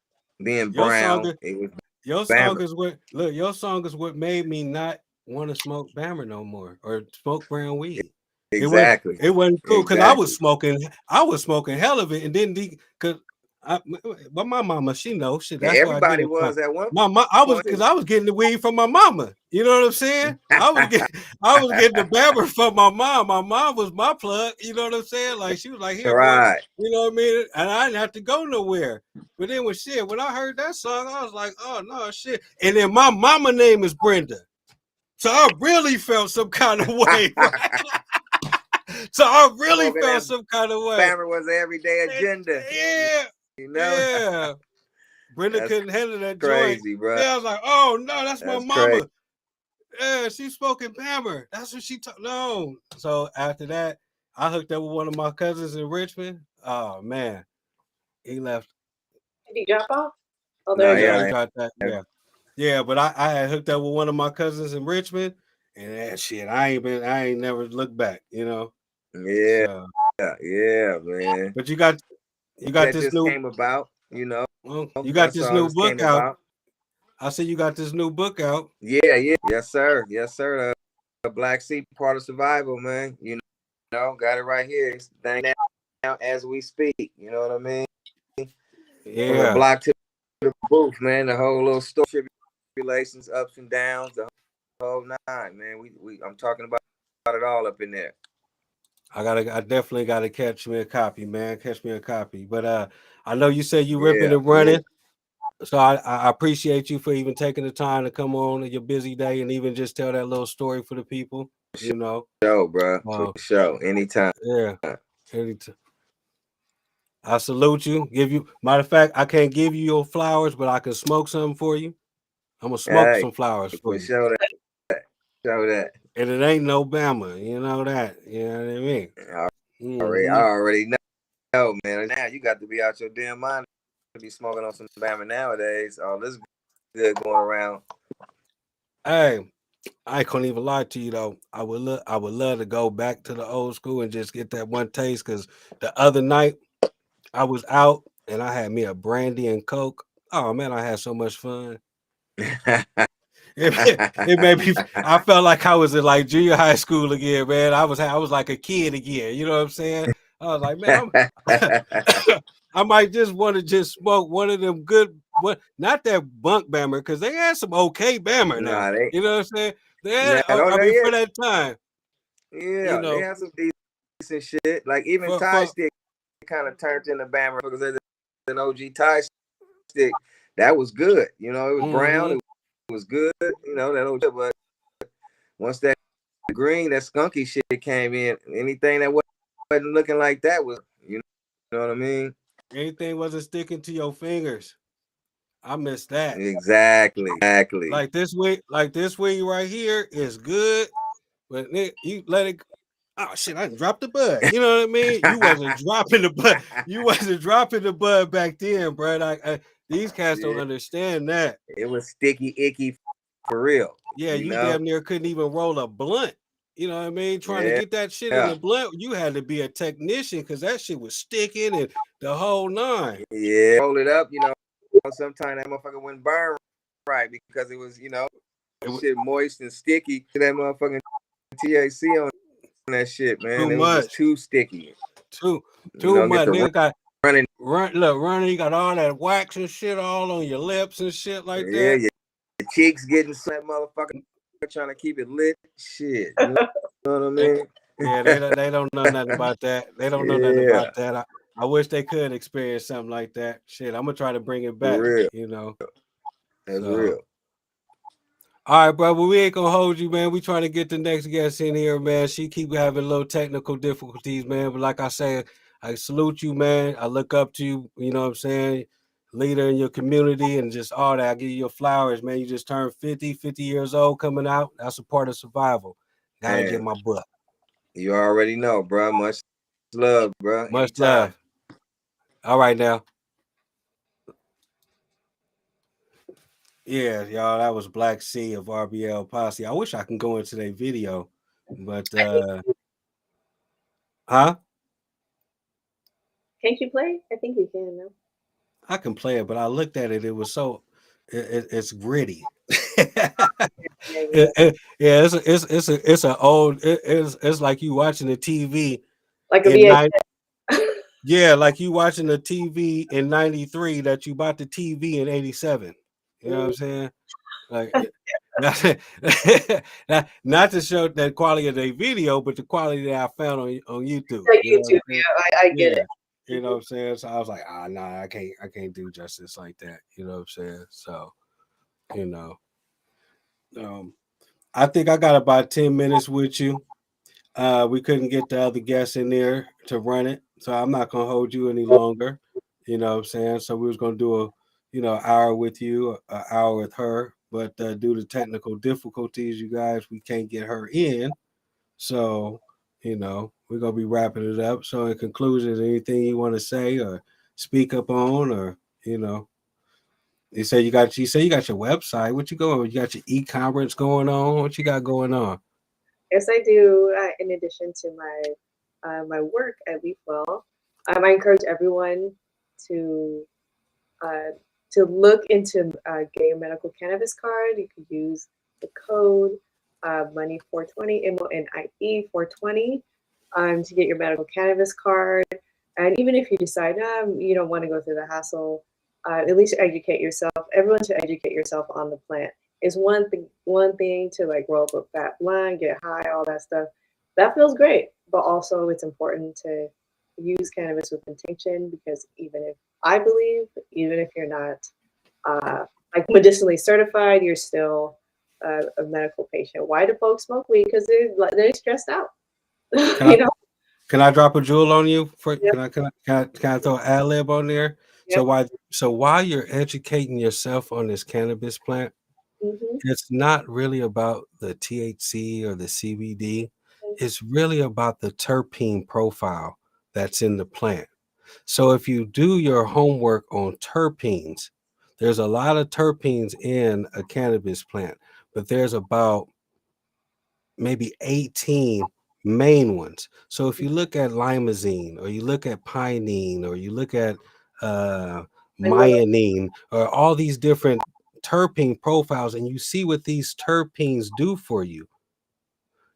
being Your song brown. It was Your song Bammer. is your song is what made me not want to smoke Bammer no more or smoke brown weed. Exactly. It wasn't cool because Exactly. I was smoking hell of it and didn't because But my mama, she knows shit. Yeah, That's where I get everybody it from. was at one I was point. because I was getting the weed from my mama. You know what I'm saying? I was getting the Bammer from my mom. My mom was my plug. You know what I'm saying? Like she was like, here, boy. You know what I mean? And I didn't have to go nowhere. But then when I heard that song, I was like, oh no, shit. And then my mama name is Brenda. So I really felt some kind of way. Right? So I really felt some kind of way. Bammer was an everyday agenda. Yeah. You know? Yeah. Brenda couldn't handle that crazy, joint. bro. Yeah, I was like, oh no, that's my mama. Crazy. Yeah, she's smoking Bammer. That's what she no. So after that, I hooked up with one of my cousins in Richmond. Oh man. He left. Did he drop off? Oh, No, there yeah, he dropped that. Yeah. Yeah, but I had hooked up with one of my cousins in Richmond, and that shit, I ain't never looked back, you know. Yeah, so, yeah, man. But you got that this just new came about, you know. Well, you got this new book out. About. I said you got this new book out. Yeah, yes, sir. The Black Sea Part of Survival, man. You know, got it right here. It's now as we speak. You know what I mean? Yeah. From the block to the booth, man. The whole little story, tribulations, ups and downs, the whole nine, man. I'm talking about it all up in there. I definitely gotta catch me a copy, man. Catch me a copy. But I know you said you ripping and running. Yeah. So I appreciate you for even taking the time to come on your busy day and even just tell that little story for the people. You know. Show, bro. For sure. Anytime. Yeah. Anytime. I salute you. Matter of fact, I can't give you your flowers, but I can smoke something for you. I'm gonna smoke some flowers for you. Show that. And it ain't no Bama, you know that. You know what I mean? I already know, man. Now you got to be out your damn mind to be smoking on some Bama nowadays. All this good going around. Hey, I couldn't even lie to you though. I would love to go back to the old school and just get that one taste. Because the other night I was out and I had me a brandy and Coke. Oh man, I had so much fun. It made me. I felt like I was in like junior high school again, man. I was like a kid again. You know what I'm saying? I was like, man, I might just want to just smoke one of them good. Not that bunk Bammer, because they had some okay Bammer now. You know what I'm saying? They had, for that time. Yeah, you know, they had some decent shit. Like even Thai stick kind of turned into Bammer because there's an OG Thai stick that was good. You know, it was brown. It was good. You know that OG, but once that green, that skunky shit came in, anything that wasn't looking like that was, you know what I mean? Anything wasn't sticking to your fingers. I missed that. Exactly. Like this week right here is good, but you let it. Oh shit! I dropped the bud. You know what I mean? You wasn't dropping the bud. You wasn't dropping the bud back then, bro. Like these cats don't understand that. It was sticky, icky, for real. Yeah, you damn near couldn't even roll a blunt. You know what I mean? Trying to get that shit in the blunt, you had to be a technician because that shit was sticking and the whole nine. Yeah, roll it up. You know, sometimes that motherfucker wouldn't burn right because it was, you know, shit moist and sticky. That motherfucking THC on that shit, man. It was just too sticky. Too much. Nigga got running. You got all that wax and shit all on your lips and shit like that. Yeah, your cheeks getting that motherfucker trying to keep it lit. Shit, you know what I mean? Yeah, they don't know nothing about that. They don't know nothing about that. I wish they could experience something like that. Shit, I'm gonna try to bring it back. You know, that's real. All right, bro. Well, we ain't gonna hold you, man. We trying to get the next guest in here, man. She keep having little technical difficulties, man. But like I said, I salute you, man. I look up to you. You know what I'm saying? Leader in your community and just all that. I give you your flowers, man. You just turned 50 years old coming out. That's a part of survival. Gotta get my book. You already know, bro. Much love, bro. Much love. All right, now. Yeah, y'all, that was Black Sea of RBL Posse. I wish I can go into their video, but huh? Can't you play? I think you can though. I can play it, but I looked at it. It was so it's gritty. It's an old. It's like you watching the TV. Like a VHS. Yeah, like you watching the TV in '93 that you bought the TV in '87. You know what I'm saying? Like, not, not to show the quality of the video, but the quality that I found on YouTube. Like You know what I'm YouTube, saying? yeah, I get Yeah. it. You know what I'm saying? So I was like, nah, I can't do justice like that. You know what I'm saying? So, you know, um, I think I got about 10 minutes with you. We couldn't get the other guests in there to run it, so I'm not gonna hold you any longer. You know what I'm saying? So we was gonna do a hour with you, an hour with her, but due to technical difficulties, you guys, we can't get her in. So we're gonna be wrapping it up. So in conclusion, is there anything you want to say or speak up on, or you say you got your website. What you going? You got your e-commerce going on. What you got going on? Yes, I do. In addition to my work at LeafWell, I encourage everyone to uh, look into getting a medical cannabis card. You could use the code Money 420 MONIE 420 to get your medical cannabis card. And even if you decide you don't want to go through the hassle, at least educate yourself. Everyone should educate yourself on the plant. It's one thing to like roll up a fat blunt, get high, all that stuff. That feels great, but also it's important to use cannabis with intention, because I believe, even if you're not like medicinally certified, you're still a medical patient. Why do folks smoke weed? Because they're stressed out. Can I You know. can I drop a jewel on you? Yep. Can I throw an ad lib on there? Yep. So while you're educating yourself on this cannabis plant, Mm-hmm. it's not really about the THC or the CBD. It's really about the terpene profile that's in the plant. So if you do your homework on terpenes, there's a lot of terpenes in a cannabis plant, but there's about maybe 18 main ones. So if you look at limazine, or you look at pinene, or you look at uh, myonin, or all these different terpene profiles, and you see what these terpenes do for you,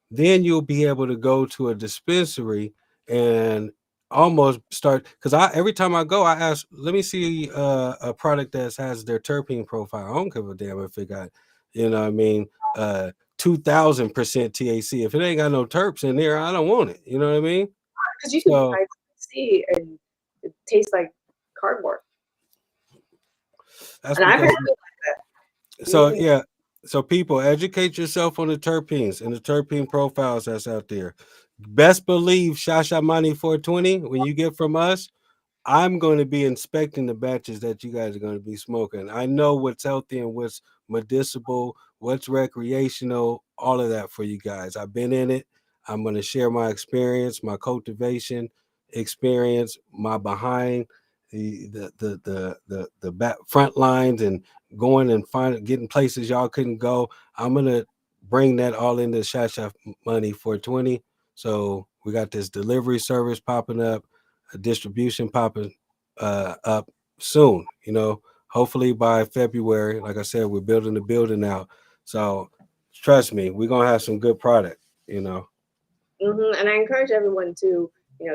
then you'll be able to go to a dispensary and almost start, because every time I go, I ask, let me see a product that has their terpene profile. I don't give a damn if it got, you know what I mean, 2000% THC. If it ain't got no terps in there, I don't want it. You know what I mean? Because you can So buy THC and it tastes like cardboard. that's And I've heard because people like that. so yeah. So people, educate yourself on the terpenes and the terpene profiles that's out there. Best believe Shashemonie420, when you get from us, I'm going to be inspecting the batches that you guys are going to be smoking. I know what's healthy and what's medicinal, what's recreational, all of that for you guys. I've been in it. I'm going to share my experience, my cultivation experience, my behind the back front lines, and going and getting places y'all couldn't go. I'm going to bring that all into Shashemonie420. So we got this delivery service popping up, a distribution popping up soon. Hopefully by February. Like I said, we're building the building out. So trust me, we're gonna have some good product. And I encourage everyone to,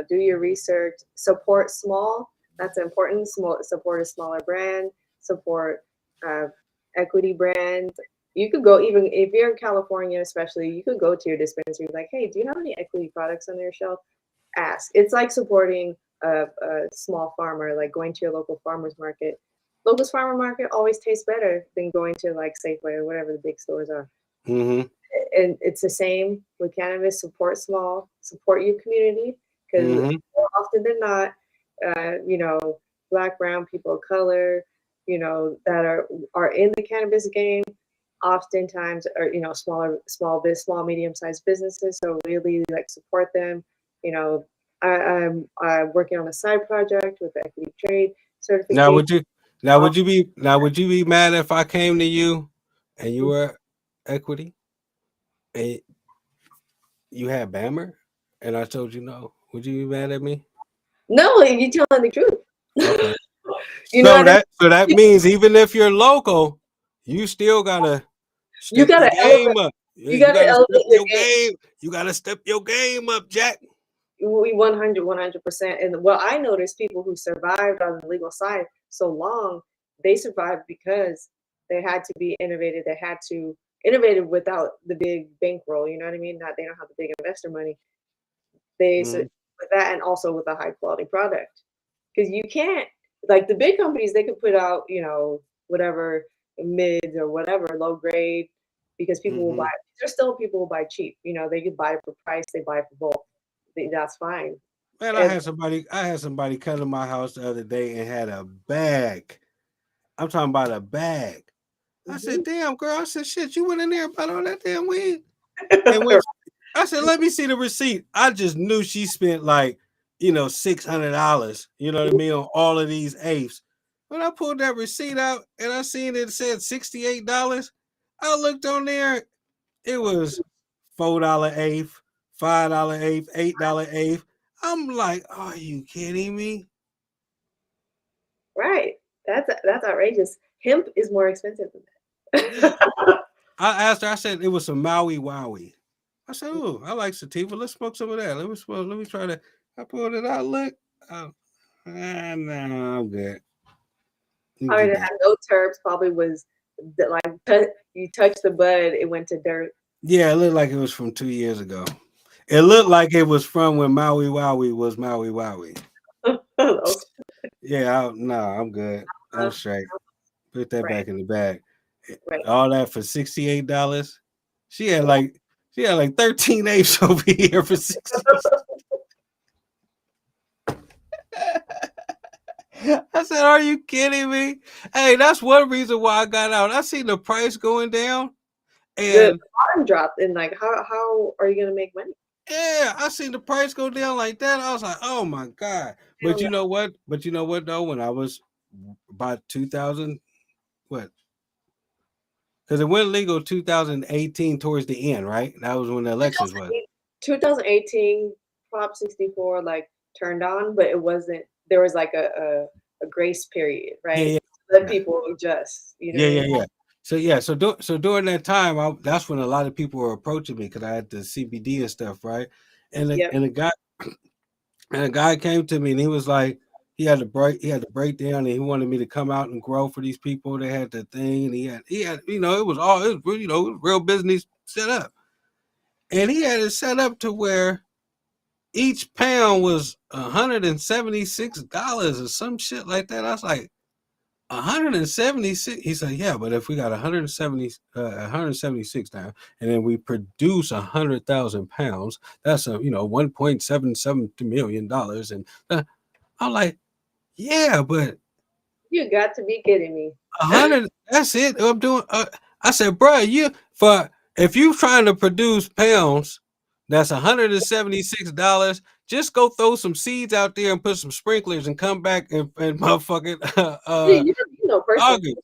do your research, support small. That's important. Support a smaller brand, support equity brands. You could go, even if you're in California, especially, you could go to your dispensary like, hey, do you have any equity products on your shelf? Ask. It's like supporting a small farmer, like going to your local farmer's market. Local farmer market always tastes better than going to like Safeway or whatever the big stores are. Mm-hmm. And it's the same with cannabis. Support small, support your community, because more often than not, Black, brown, people of color, that are in the cannabis game, oftentimes are small, medium-sized businesses. So really like support them. I'm working on a side project with the equity trade certification. Would you be mad if I came to you and you were equity and you had Bammer and I told you no? Would you be mad at me? No, you're telling the truth. Okay. So that means even if you're local, you still gotta step your game up. Yeah, you gotta elevate step your game. You gotta step your game up, Jack. We 100%. And what I noticed, people who survived on the legal side so long, they survived because they had to be innovative. They had to innovative without the big bankroll. You know what I mean? Not they don't have the big investor money. They so Mhm. with that, and also with a high quality product, because you can't, like the big companies, they could put out, whatever mids or whatever low grade, because people will buy. Mhm. There's still people who buy cheap. They could buy for price. They buy for bulk. That's fine. Man, And I had somebody come to my house the other day and had a bag. I'm talking about a bag. I said, mhm. "Damn, girl." I said, "Shit, you went in there and bought all that damn weed?" And when I said, "Let me see the receipt," I just knew she spent like, $600. You know what I mean, on all of these apes. When I pulled that receipt out and I seen it said $68, I looked on there. It was $4 eighth, $5 eighth, $8 eighth. I'm like, are you kidding me? Right. That's outrageous. Hemp is more expensive than Yeah. that. I asked her, I said it was some Maui Wowie. I said, "Oh, I like sativa. Let's smoke some of that. Let me try that." I pulled it out. Look. Oh, no, I'm good. You can I mean, keep it that. had no terps. Probably was like you touch the bud, it went to dirt. Yeah, it looked like it was from 2 years ago. It looked like it was from when Maui Wowie was Maui Wowie. Those, Yeah, no, I'm good. I'm uh, straight. Put that right, back in the bag. right. All that for $68. She had like she had like 13 apes over here for 60. I said, "Are you kidding me?" Hey, that's one reason why I got out. I seen the price going down, The and bottom dropped, and like, how are you gonna make money? yeah, I seen the price go down like that. I was like, "Oh my god!" I don't But know. you know what? But you know what though? When I was about 2000, what? Because it went legal 2018 towards the end, right? That was when the elections was. 2018, Prop 64 like turned on, but it wasn't. There was like a grace period, Yeah, right? yeah, Let yeah, people adjust. You know yeah, what I yeah, mean? yeah. So during that time, that's when a lot of people were approaching me because I had the CBD and stuff, right? And the, Yep. and the guy And a guy came to me and he was like, he had to break down and he wanted me to come out and grow for these people. They had the thing and he had, it was it was real business set up. And he had it set up to where each pound was $176 or some shit like that. I was like, 176. He said, "Yeah, but if we got 176 now, and then we produce 100,000 pounds, that's 1.77 million dollars." And I'm like, "Yeah, but You got to be kidding me. 100. That's it. I'm doing." I said, "Bro, if you trying to produce pounds, that's $176. Just go throw some seeds out there and put some sprinklers and come back and motherfucking You don't need no person. August."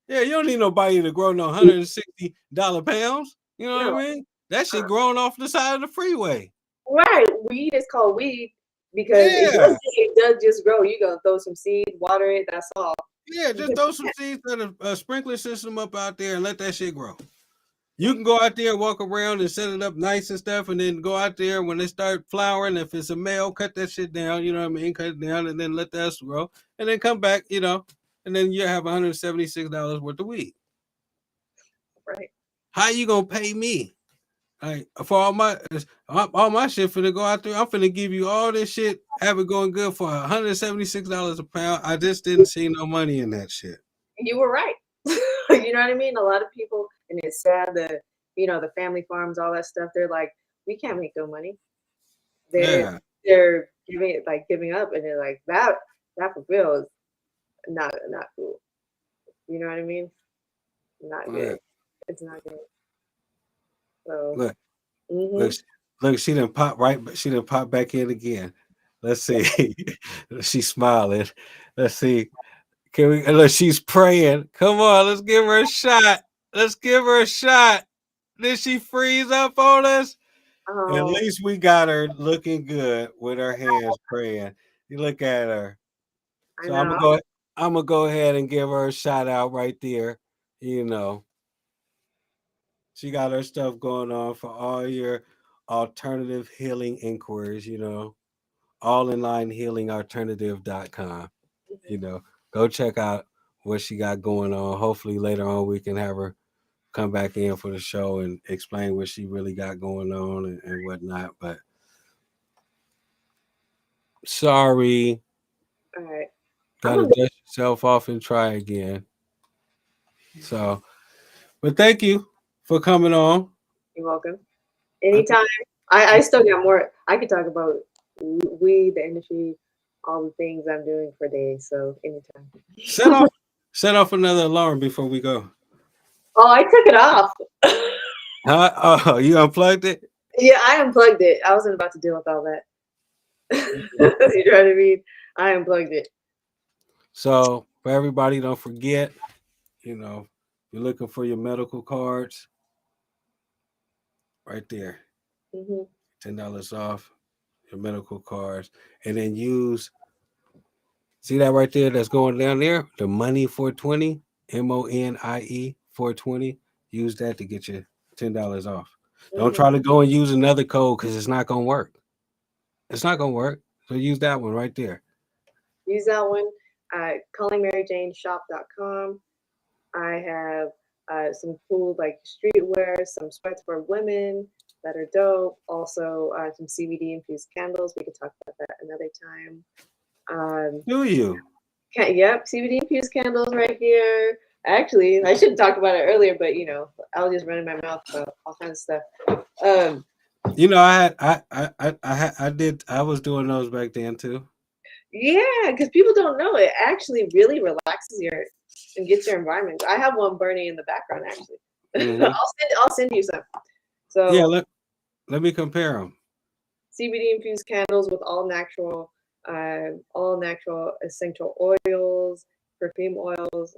Yeah, you don't need nobody to grow no $160 pounds. You know what No. I mean? That shit growing off the side of the freeway. Right. Weed is called weed because Yeah. it does just grow. You gonna throw some seed, water it, that's all. Yeah, just throw some seeds and a sprinkler system up out there and let that shit grow. You can go out there and walk around and set it up nice and stuff, and then go out there when they start flowering. If it's a male, cut that shit down. You know what I mean? Cut it down and then let that grow, and then come back. And then you have $176 worth of weed. Right. How you gonna pay me? Like for all my shit finna go out there. I'm finna give you all this shit, have it going good for $176 a pound. I just didn't see no money in that shit. You were right. You know what I mean? A lot of people, and it's sad that, the family farms, all that stuff, they're like, we can't make no money. They're Yeah, they're giving up, and they're like, that for real is not cool. You know what I mean? Not yeah. good. It's not good. So, Look, look, hmm look. She didn't pop right, but she didn't pop back in again. Let's see. She's smiling. Let's see. Can we? Look, she's praying. Come on, let's give her a shot. Let's give her a shot. Did she freeze up on us? At um, least we got her looking good with her hands praying. You look at her. I So I'm gonna know. go. I'm gonna go ahead and give her a shout out right there. You know, she got her stuff going on for alternative healing inquiries, allinlinehealingalternative.com. Go check out what she got going on. Hopefully later on we can have her come back in for the show and explain what she really got going on and whatnot. But sorry, All right. gotta dust yourself off and try again. So, but thank you for coming on. You're welcome. Anytime. I still got more. I could talk about weed, the industry, all the things I'm doing for days. So anytime. Set off another alarm before we go. Oh, I took it off. Huh? Oh, you unplugged it? Yeah, I unplugged it. I wasn't about to deal with all that. You know what I mean? I unplugged it. So for everybody, don't forget, you're looking for your medical cards, right there. $10 off your medical cards. And then see that right there that's going down there? The money 420, MONIE 420. Use that to get you $10 off. Don't try to go and use another code because it's not gonna work. It's not gonna work. So use that one right there. Use that one at callingmaryjaneshop.com. I have some cool like streetwear, some sweats for women that are dope. Also, some CBD infused candles. We could talk about that another time. Do you? Yep, CBD infused candles right here. Actually, I should have talked about it earlier, but I was just running my mouth about all kinds of stuff. I was doing those back then too. Yeah, because people don't know it actually really relaxes and gets your environment. I have one burning in the background actually. I'll send you some. So yeah, let me compare them. CBD infused candles with all natural essential oils, perfume oils.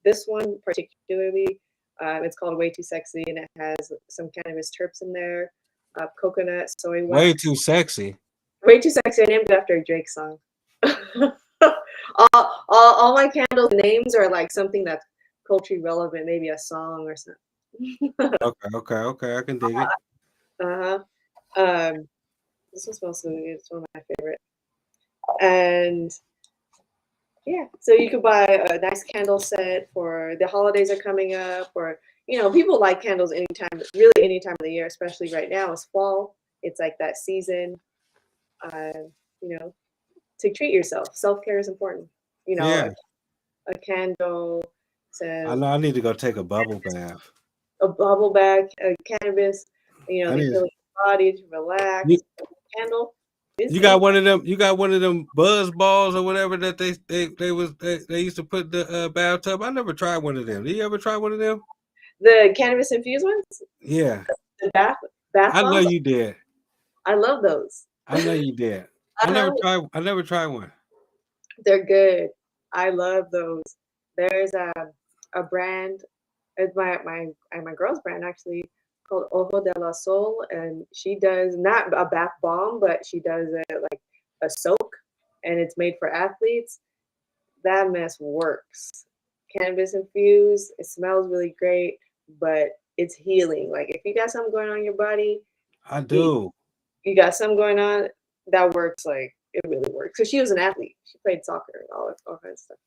This one particularly, it's called Way Too Sexy, and it has some cannabis terps in there, coconut, soy wax. Way Too Sexy. Way Too Sexy. I named it after a Drake song. all my candle names are like something that's culturally relevant, maybe a song or something. Okay. I can dig it. This one smells so good. It's one of my favorite. And yeah, so you could buy a nice candle set for the holidays are coming up, or people like candles anytime, really any time of the year, especially right now. It's fall. It's like that season. To treat yourself. Self-care is important. Yeah. A candle says I know I need to go take a bubble bath. a bubble bath, a cannabis, they fill your body to relax. Candle. You got one of them. You got one of them buzz balls or whatever that they used to put in the bathtub. I never tried one of them. Did you ever try one of them? The cannabis infused ones. Yeah. The bath. I know you did. I love those. I know you did. I never tried one. They're good. I love those. There's a brand. It's my girl's brand actually, called Ojo de la Sol, and she does not a bath bomb, but she does like a soak, and it's made for athletes. That mess works. Cannabis infused. It smells really great, but it's healing. Like if you got something going on in your body, I do. You got something going on that works. Like it really works. Because she was an athlete. She played soccer, all kinds of stuff.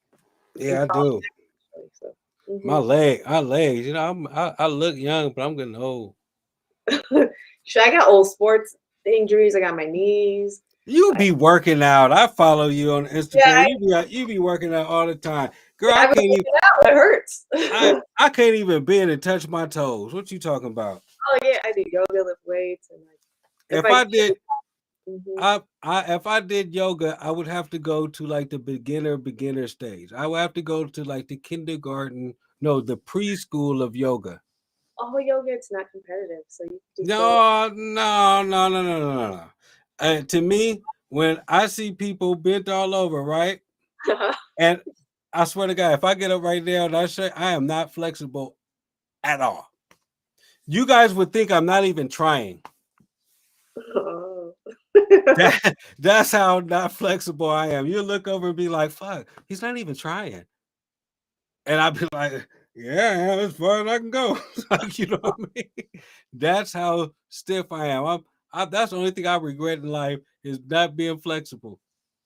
Yeah, I do. So, my legs. I look young, but I'm getting old. I got old sports injuries. I got my knees. You be working out. I follow you on Instagram. You be working out all the time, girl. I can't even. It hurts. I can't even bend and touch my toes. What you talking about? Oh yeah, I do yoga, lift weights, and like. If I did yoga, I would have to go to like the beginner stage. I would have to go to like the the preschool of yoga. Oh, yoga, it's not competitive, so you just no. To me, when I see people bent all over, right, and I swear to God, if I get up right there and I am not flexible at all. You guys would think I'm not even trying. That's how not flexible I am. You look over and be like, fuck, he's not even trying. And I'd be like, yeah, as far as I can go. You know what I mean? That's how stiff I am. That's the only thing I regret in life is not being flexible.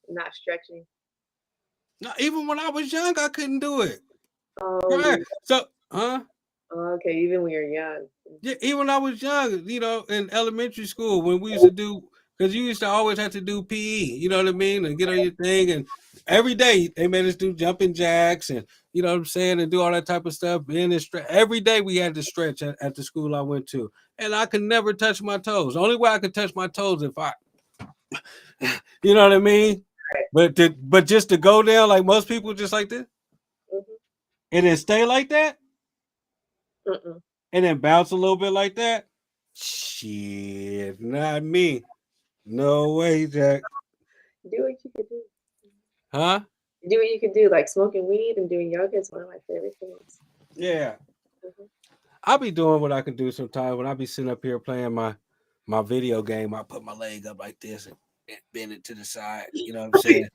Not stretching. No, even when I was young, I couldn't do it. Oh, Right. So, huh? okay. Even when you're young. Yeah, even when I was young, in elementary school, when we used to do, because you used to always have to do PE, you know what I mean, and get on your thing, and every day they made us do jumping jacks, and you know what I'm saying, and do all that type of stuff. Every day we had to stretch at the school I went to, and I could never touch my toes. The only way I could touch my toes if I, you know what I mean, but just to go down like most people, just like this, Mm-hmm. and then stay like that, Mm-mm. and then bounce a little bit like that. Shit, not me. No way, Jack. Do what you could do. Huh? Do what you could do, like smoking weed and doing yoga is one of my favorite things. Yeah. Mm-hmm. I'll be doing what I can do sometimes when I be sitting up here playing my video game. I put my leg up like this and bend it to the side. You know what I'm saying?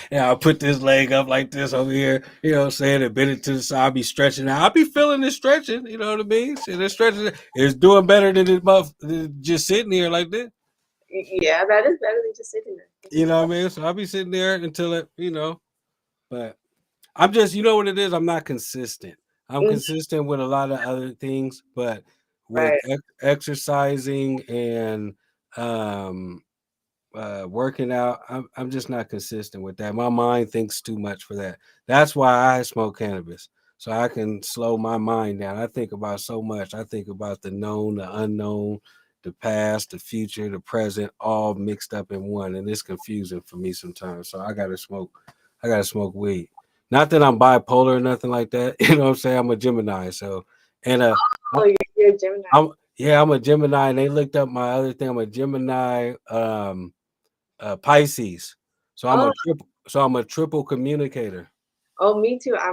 Yeah, I'll put this leg up like this over here, you know what I'm saying, and bend it to the side. I'll be stretching out. I'll be feeling it stretching, you know what I mean? So it's stretching. It's doing better than just sitting here like this. Yeah, that is better than just sitting there. You know what I mean? So I'll be sitting there until but I'm just, you know what it is? I'm not consistent. I'm Mm-hmm. consistent with a lot of other things, but with Right. exercising and working out, I'm just not consistent with that. My mind thinks too much for that. That's why I smoke cannabis, so I can slow my mind down. I think about so much. I think about the known, the unknown, the past, the future, the present, all mixed up in one, and it's confusing for me sometimes. So I gotta smoke. I gotta smoke weed. Not that I'm bipolar or nothing like that. You know what I'm saying? I'm a Gemini, so and Oh, you're a Gemini. I'm a Gemini, and they looked up my other thing. I'm a Gemini. Pisces. So Oh, I'm a triple communicator. oh, me too. I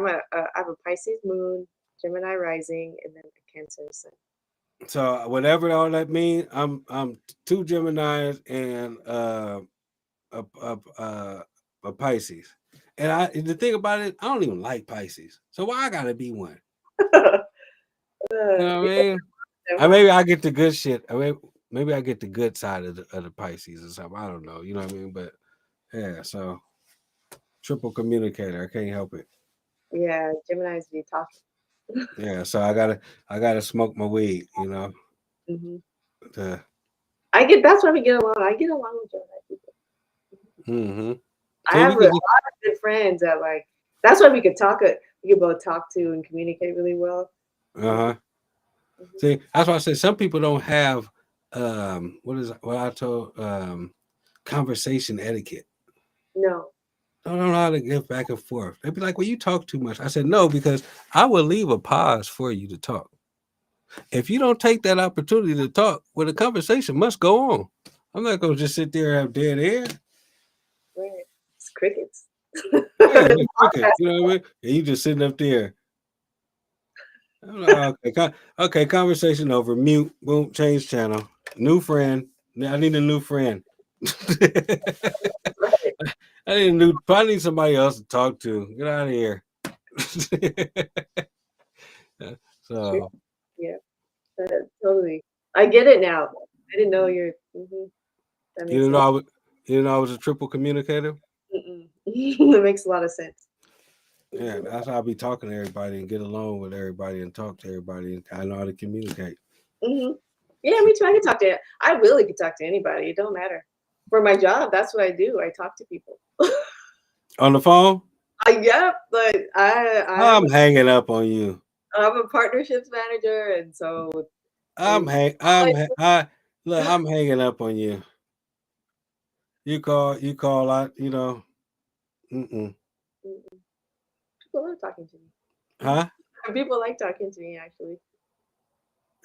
have a Pisces moon, Gemini rising, and then a Cancer sun. So whatever all that means, I'm two Geminis and a, a, a, a Pisces. And the thing about it, I don't even like Pisces. So why I gotta be one? You know what I mean? Maybe I get the good shit. Maybe I get the good side of the Pisces or something. I don't know. You know what I mean? But yeah, so triple communicator. I can't help it. Yeah, Gemini's be talking. Yeah, so I gotta smoke my weed, Mm-hmm. To, That's why we get along. I get along with Gemini people. mm-hmm. I See, have a lot of good friends that that's why we could talk. We could both talk to and communicate really well. uh-huh. Mm-hmm. See, that's why I said some people don't have what I told conversation etiquette. No. Don't know how to get back and forth. They'd be like, "Well, you talk too much." I said, "No, because I will leave a pause for you to talk. If you don't take that opportunity to talk, well, the conversation must go on. I'm not gonna just sit there and have dead air. Right. It's crickets. Yeah, it's cricket. You know what I mean? And you just sitting up there. I'm like, okay, conversation over. Mute. Boom. Change channel. New friend. I need a new friend. Right. I need somebody else to talk to. Get out of here. True. So Yeah. Totally. I get it now. I didn't know you're. Mm-hmm. That you makes didn't a know lot. you didn't know I was a triple communicator. Mm-mm. That makes a lot of sense. Yeah, that's how I be talking to everybody and get along with everybody and talk to everybody. And I know how to communicate. Mm-hmm. Yeah, me too. I can talk to. I really could talk to anybody. It don't matter. For my job, that's what I do. I talk to people. On the phone, Yep, but I'm hanging up on you. I'm a partnerships manager, and so I'm I, hang I I look, I'm hanging up on you. You call out, mm-mm. people love talking to me. Huh? People like talking to me, actually.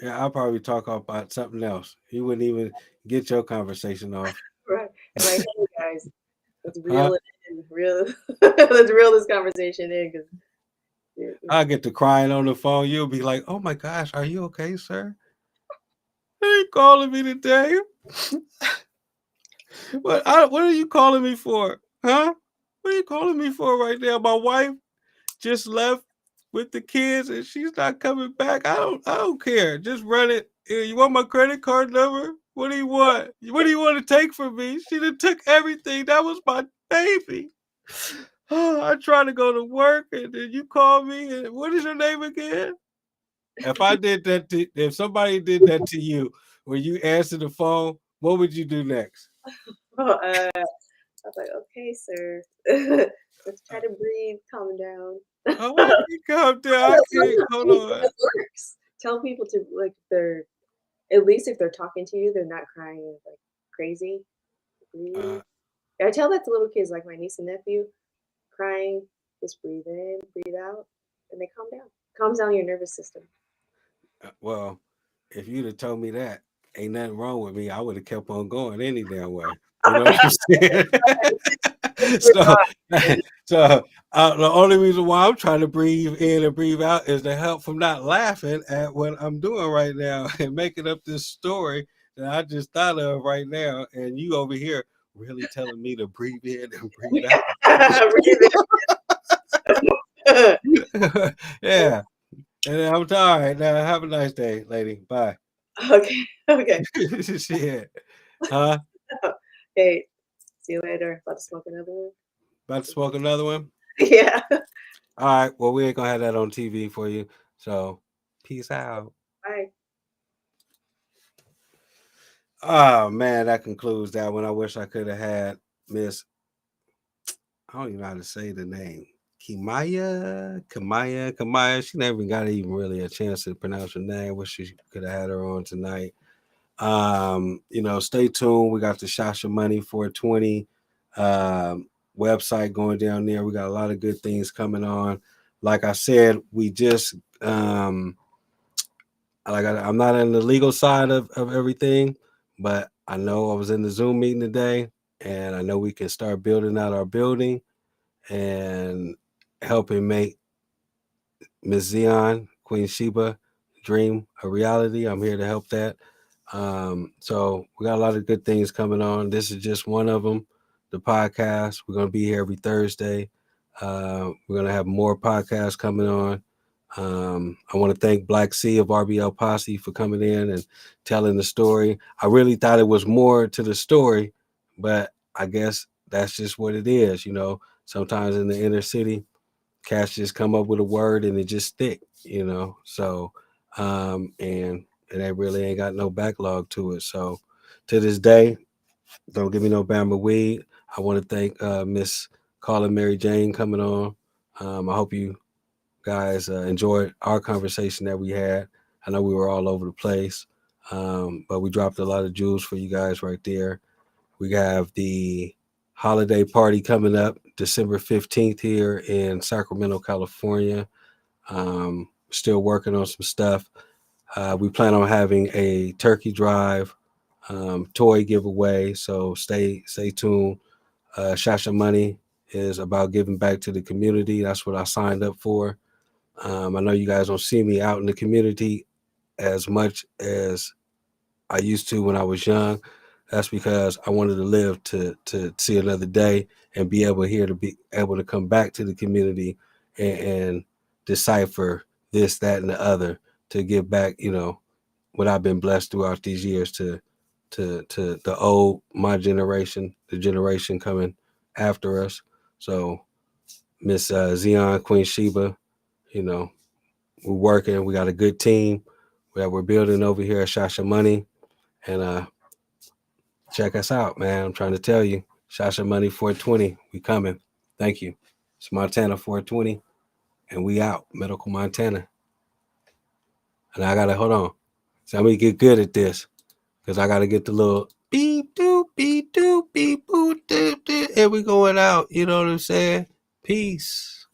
Yeah, I'll probably talk about something else. You wouldn't even get your conversation off. Right? I'm like, hey guys, let's Huh? reel it in, real. Let's reel this conversation in, because I'll get to crying on the phone. You'll be like, "Oh my gosh, are you okay, sir? Are you calling me today? What are you calling me for? Huh? What are you calling me for right now? My wife just left with the kids and she's not coming back. I don't care. Just run it. You want my credit card number? What do you want? What do you want to take from me? She done took everything. That was my baby. Oh, I try to go to work, and then you call me. And what is your name again? If somebody did that to you, when you answer the phone, what would you do next? I was like, okay, sir. Let's try to breathe, calm down. Oh, I can calm down. I can't. Hold on. It works. Tell people to like they're at least if they're talking to you, they're not crying like crazy. Breathe. I tell that to little kids like my niece and nephew, crying, just breathe in, breathe out, and they calm down. Calms down your nervous system. Well, if you'd have told me that, ain't nothing wrong with me, I would have kept on going any damn way. You know what I'm saying? so, the only reason why I'm trying to breathe in and breathe out is to help from not laughing at what I'm doing right now and making up this story that I just thought of right now, and you over here really telling me to breathe in and breathe out. Yeah. And I'm tired. Now have a nice day, lady. Bye. Okay. Okay. Shit. Huh? Okay. See you later. About to smoke another one. About to smoke another one? Yeah. All right. Well, we ain't gonna have that on TV for you. So peace out. Bye. Oh man, that concludes that one. I wish I could have had Miss, I don't even know how to say the name. Kemiyah. She never got even really a chance to pronounce her name. Wish she could have had her on tonight. Stay tuned. We got the Shashemonie420 website going down there. We got a lot of good things coming on. Like I said, we just I'm not in the legal side of everything, but I know I was in the Zoom meeting today, and I know we can start building out our building and helping make Miss Zion, Queen Sheba, dream a reality. I'm here to help that. So we got a lot of good things coming on. This is just one of them. The podcast. We're gonna be here every Thursday. We're gonna have more podcasts coming on. I want to thank Black C of RBL Posse for coming in and telling the story. I really thought it was more to the story, but I guess that's just what it is. Sometimes in the inner city, cats just come up with a word and it just stick. So and it really ain't got no backlog to it. So to this day, don't give me no Bama weed. I want to thank Miss Carla Mary Jane coming on. I hope you guys enjoyed our conversation that we had. I know we were all over the place, but we dropped a lot of jewels for you guys right there. We have the holiday party coming up December 15th here in Sacramento, California. Still working on some stuff. We plan on having a turkey drive, toy giveaway. So stay tuned. Shasha Money is about giving back to the community. That's what I signed up for. I know you guys don't see me out in the community as much as I used to when I was young. That's because I wanted to live to see another day and be able to be able to come back to the community and decipher this, that, and the other to give back, what I've been blessed throughout these years to my generation, the generation coming after us. So Miss Zion, Queen Sheba, we're working. We got a good team that we're building over here at Shashemonie. And check us out, man. I'm trying to tell you. Shashemonie420. We coming. Thank you. It's Montana 420. And we out. Medical Montana. And I gotta hold on. So I'm gonna get good at this. Because I gotta get the little beep doop, beep doop, beep boop, doop, doop. And we going out. You know what I'm saying? Peace.